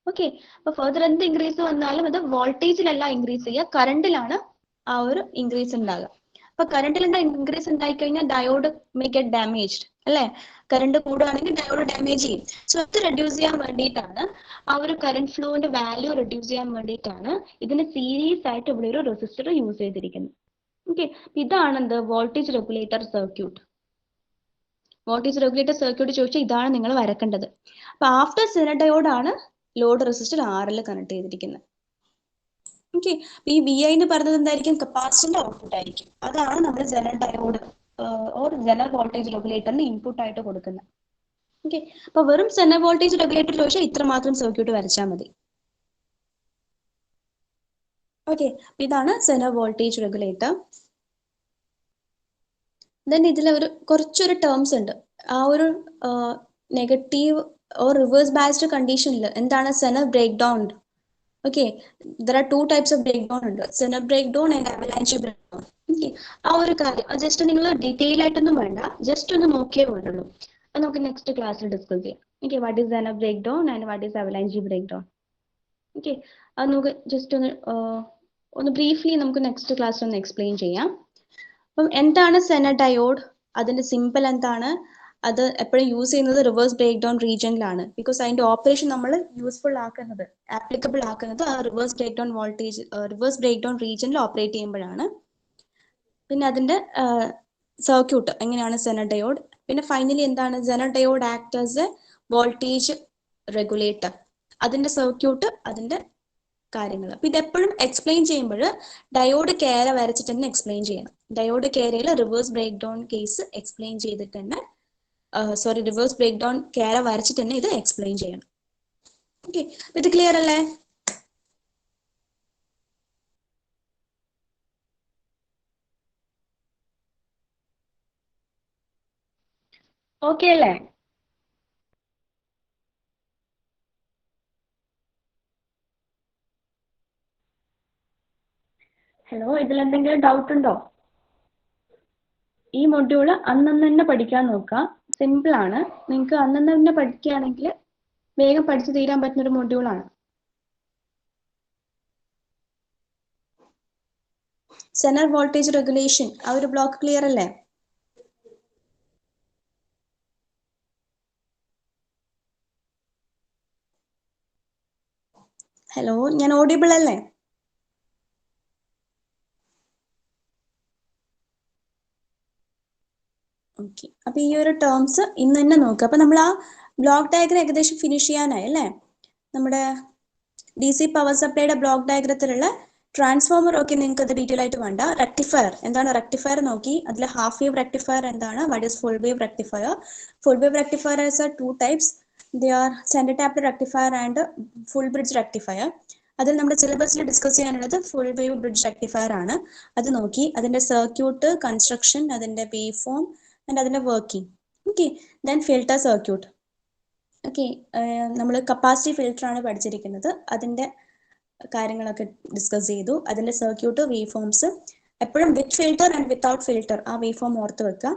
Okay, അപ്പൊ ഫർദർ എന്ത് ഇൻക്രീസ് വന്നാലും അത് വോൾട്ടേജിലല്ല ഇൻക്രീസ് ചെയ്യുക, കറണ്ടിലാണ് ആ ഒരു ഇൻക്രീസ് ഉണ്ടാകുക. അപ്പൊ കറണ്ടിൽ ഇൻക്രീസ് ഉണ്ടായി കഴിഞ്ഞാൽ ഡയോഡ് മേ ഗെറ്റ് ഡാമേജ്ഡ് അല്ലെ, കറണ്ട് കൂടുകയാണെങ്കിൽ ഡയോഡ് ഡാമേജ് ചെയ്യും. സോ അത് റെഡ്യൂസ് ചെയ്യാൻ വേണ്ടിയിട്ടാണ്, ആ ഒരു കറണ്ട് ഫ്ലോന്റെ വാല്യൂ റെഡ്യൂസ് ചെയ്യാൻ വേണ്ടിയിട്ടാണ് ഇതിന് സീരീസ് ആയിട്ട് ഇവിടെ ഒരു റെസിസ്റ്റർ യൂസ് ചെയ്തിരിക്കുന്നത്. ഓക്കെ, ഇതാണ് എന്ത് voltage regulator circuit. Voltage regulator circuit ചോദിച്ചാൽ ഇതാണ് നിങ്ങൾ വരക്കേണ്ടത്. അപ്പൊ ആഫ്റ്റർ Zener ഡയോഡ് ആണ് ലോഡ് റെസിസ്റ്റർ RL കണക്ട് ചെയ്തിരിക്കുന്നത്. ഓക്കെ, ഈ VI എന്ന് പറയുന്നത് എന്തായിരിക്കും, കപ്പാസിറ്ററിന്റെ ഔട്ട്പുട്ട് ആയിരിക്കും. അതാണ് നമ്മൾ Zener diode or Zener voltage റെഗുലേറ്ററിന് ഇൻപുട്ട് ആയിട്ട് കൊടുക്കുന്നത്. ഓക്കെ, അപ്പൊ വെറും Zener വോൾട്ടേജ് റെഗുലേറ്റർ ചോദിച്ചാൽ ഇത്ര മാത്രം സർക്യൂട്ട് വരച്ചാൽ മതി. ഓക്കെ, ഇതാണ് Zener വോൾട്ടേജ് റെഗുലേറ്റർ. ദെൻ ഇതിൽ കുറച്ചൊരു ടേംസ് ഉണ്ട്. ആ ഒരു നെഗറ്റീവ് ഓർ റിവേഴ്സ് ബയസ്ഡ് കണ്ടീഷനിൽ എന്താണ് Zener break down. Okay, there are two types of breakdown ഉണ്ട്, Zener breakdown and avalanche breakdown. Okay, ആ ഒരു കാര്യം ജസ്റ്റ് നിങ്ങൾ ഡീറ്റെയിൽ ആയിട്ടൊന്നും വേണ്ട, ജസ്റ്റ് ഒന്ന് നോക്കിയേ വേണ്ടുള്ളൂ. അത് നമുക്ക് നെക്സ്റ്റ് ക്ലാസ്സിൽ ഡിസ്കസ് ചെയ്യാം. Okay, what is Zener breakdown and what is avalanche breakdown. Okay, അത് നമുക്ക് ജസ്റ്റ് ഒന്ന് ബ്രീഫ്ലി നമുക്ക് നെക്സ്റ്റ് ക്ലാസ്സിൽ ഒന്ന് എക്സ്പ്ലെയിൻ ചെയ്യാം. അപ്പം എന്താണ് Zener ഡയോഡ്, അതിന്റെ സിമ്പിൾ എന്താണ്, അത് എപ്പോഴും യൂസ് ചെയ്യുന്നത് റിവേഴ്സ് ബ്രേക്ക് ഡൗൺ റീജിയനിലാണ്. ബിക്കോസ് അതിന്റെ ഓപ്പറേഷൻ നമ്മൾ യൂസ്ഫുൾ ആക്കുന്നത്, ആപ്ലിക്കബിൾ ആക്കുന്നത് ആ reverse break down voltage reverse break down റീജിയനിൽ ഓപ്പറേറ്റ് ചെയ്യുമ്പോഴാണ്. പിന്നെ അതിന്റെ സർക്യൂട്ട് എങ്ങനെയാണ് Zener ഡയോഡ്. പിന്നെ ഫൈനലി എന്താണ് Zener diode act as a voltage regulator, അതിന്റെ സർക്യൂട്ട്, അതിന്റെ കാര്യങ്ങൾ. അപ്പൊ ഇതെപ്പോഴും എക്സ്പ്ലെയിൻ ചെയ്യുമ്പോൾ ഡയോഡ് കേര വരച്ചിട്ട് തന്നെ എക്സ്പ്ലെയിൻ ചെയ്യണം. ഡയോഡ് കേരയിൽ reverse break down case explain ചെയ്തിട്ട് തന്നെ, സോറി, റിവേഴ്സ് ബ്രേക്ക് ഡൗൺ കേര വരച്ചിട്ട് തന്നെ ഇത് എക്സ്പ്ലെയിൻ ചെയ്യണം. ഓക്കെ, ഇത് ക്ലിയർ അല്ലേ? ഓക്കെ അല്ലേ? ഹലോ, ഇതിലെന്തെങ്കിലും ഡൗട്ട് ഉണ്ടോ? ഈ മൊഡ്യൂള് അന്നന്ന് തന്നെ പഠിക്കാൻ നോക്കുക. സിമ്പിൾ ആണ്. നിങ്ങൾക്ക് അന്നന്ന് തന്നെ പഠിക്കുകയാണെങ്കിൽ വേഗം പഠിച്ചു തീരാൻ പറ്റുന്ന ഒരു മൊഡ്യൂളാണ്. സെനർ വോൾട്ടേജ് റെഗുലേഷൻ ആ ഒരു ബ്ലോക്ക് ക്ലിയർ അല്ലേ? ഹലോ, ഞാൻ ഓഡിബിൾ അല്ലേ? ഓക്കെ, അപ്പൊ ഈ ഒരു ടേംസ് ഇന്ന് തന്നെ നോക്കുക. അപ്പൊ നമ്മൾ ആ ബ്ലോക്ക് ഡയഗ്രം ഏകദേശം ഫിനിഷ് ചെയ്യാനായി അല്ലേ? നമ്മുടെ ഡി സി പവർ സപ്ലൈയുടെ ബ്ലോക്ക് ഡയഗ്രത്തിലുള്ള ട്രാൻസ്ഫോമർ ഒക്കെ നിങ്ങൾക്ക് അത് ഡീറ്റെയിൽ ആയിട്ട് വേണ്ട. റെക്ടിഫയർ എന്താണ്? റെക്ടിഫയർ നോക്കി. അതിൽ ഹാഫ് വേവ് റെക്ടിഫയർ എന്താണ്? What is full wave rectifier? Full wave rectifier as two types. They are centre tapped rectifier and full bridge rectifier. അതിൽ നമ്മുടെ സിലബസിൽ ഡിസ്കസ് ചെയ്യാനുള്ളത് ഫുൾ വേവ് ബ്രിഡ്ജ് റെക്ടിഫയർ ആണ്. അത് നോക്കി അതിന്റെ സർക്യൂട്ട് കൺസ്ട്രക്ഷൻ, അതിന്റെ വേവ് ഫോം ആൻഡ് അതിന്റെ working. Okay, then filter circuit. Okay, നമ്മൾ കപ്പാസിറ്റി ഫിൽട്ടർ ആണ് പഠിച്ചിരിക്കുന്നത്. അതിന്റെ കാര്യങ്ങളൊക്കെ ഡിസ്കസ് ചെയ്തു. അതിന്റെ സർക്യൂട്ട്, വേവ് ഫോംസ്, എപ്പോഴും with filter and without filter ആ വേവ് ഫോം ഓർത്ത് വെക്കുക.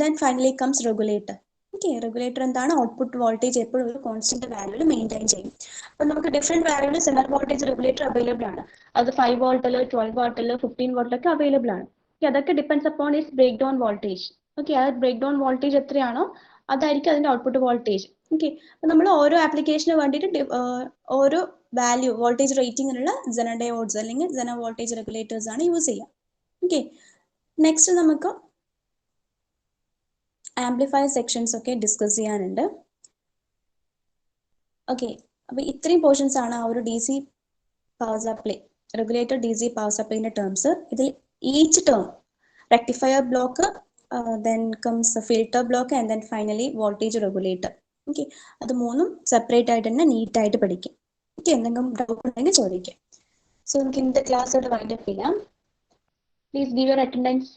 Then finally comes regulator. Okay, regulator എന്താണ്? ഔട്ട്പുട്ട് വോൾട്ടേജ് എപ്പോഴും ഒരു കോൺസ്റ്റന്റ് വാല്യൂവിൽ മെയിൻറ്റെയിൻ ചെയ്യും. അപ്പോൾ നമുക്ക് ഡിഫറെന്റ് വാല്യൂവിൽ സെനർ വോൾട്ടേജ് റെഗുലേറ്റർ അവൈലബിൾ ആണ്. അത് 5 വോൾട്ടിൽ, 12 വോൾട്ടിൽ, 15 വോൾട്ടൊക്കെ അവൈലബിൾ ആണ്. അതൊക്കെ depends upon is break down voltage. Okay, ആ ബ്രേക്ക് ഡൗൺ വോൾട്ടേജ് എത്രയാണോ അതായിരിക്കും അതിന്റെ ഔട്ട്പുട്ട് വോൾട്ടേജ്. ഓക്കെ, അപ്പോൾ നമ്മൾ ഓരോ ആപ്ലിക്കേഷന് വേണ്ടിയിട്ട് ഓരോ വാല്യൂ വോൾട്ടേജ് റേറ്റിംഗിനുള്ള സെനർ ഡയോഡ്സ് അല്ലെങ്കിൽ സെനർ വോൾട്ടേജ് റെഗുലേറ്റേഴ്സ് ആണ് യൂസ് ചെയ്യുക. ഓക്കെ, നെക്സ്റ്റ് നമുക്ക് ആംപ്ലിഫയർ സെക്ഷൻസ് ഒക്കെ ഡിസ്കസ് ചെയ്യാനുണ്ട്. ഓക്കെ, അപ്പോൾ ഇത്രയും പോർഷൻസ് ആണ് ആ ഒരു D C power supply regulator D C power സപ്ലൈന്റെ ടേംസ്. ഇതിൽ each term rectifier block, then comes filter block and then finally voltage regulator. Okay, അത് മൂന്നും സെപ്പറേറ്റ് ആയിട്ട് തന്നെ നീറ്റ് ആയിട്ട് പഠിക്കും. ഓക്കെ, എന്തെങ്കിലും ഡൗട്ട് ഉണ്ടെങ്കിൽ ചോദിക്കാം. സോ നമുക്ക് ഇന്നത്തെ ക്ലാസ് വൈൻഡ് അപ്പ് ചെയ്യാം. Please give your attendance.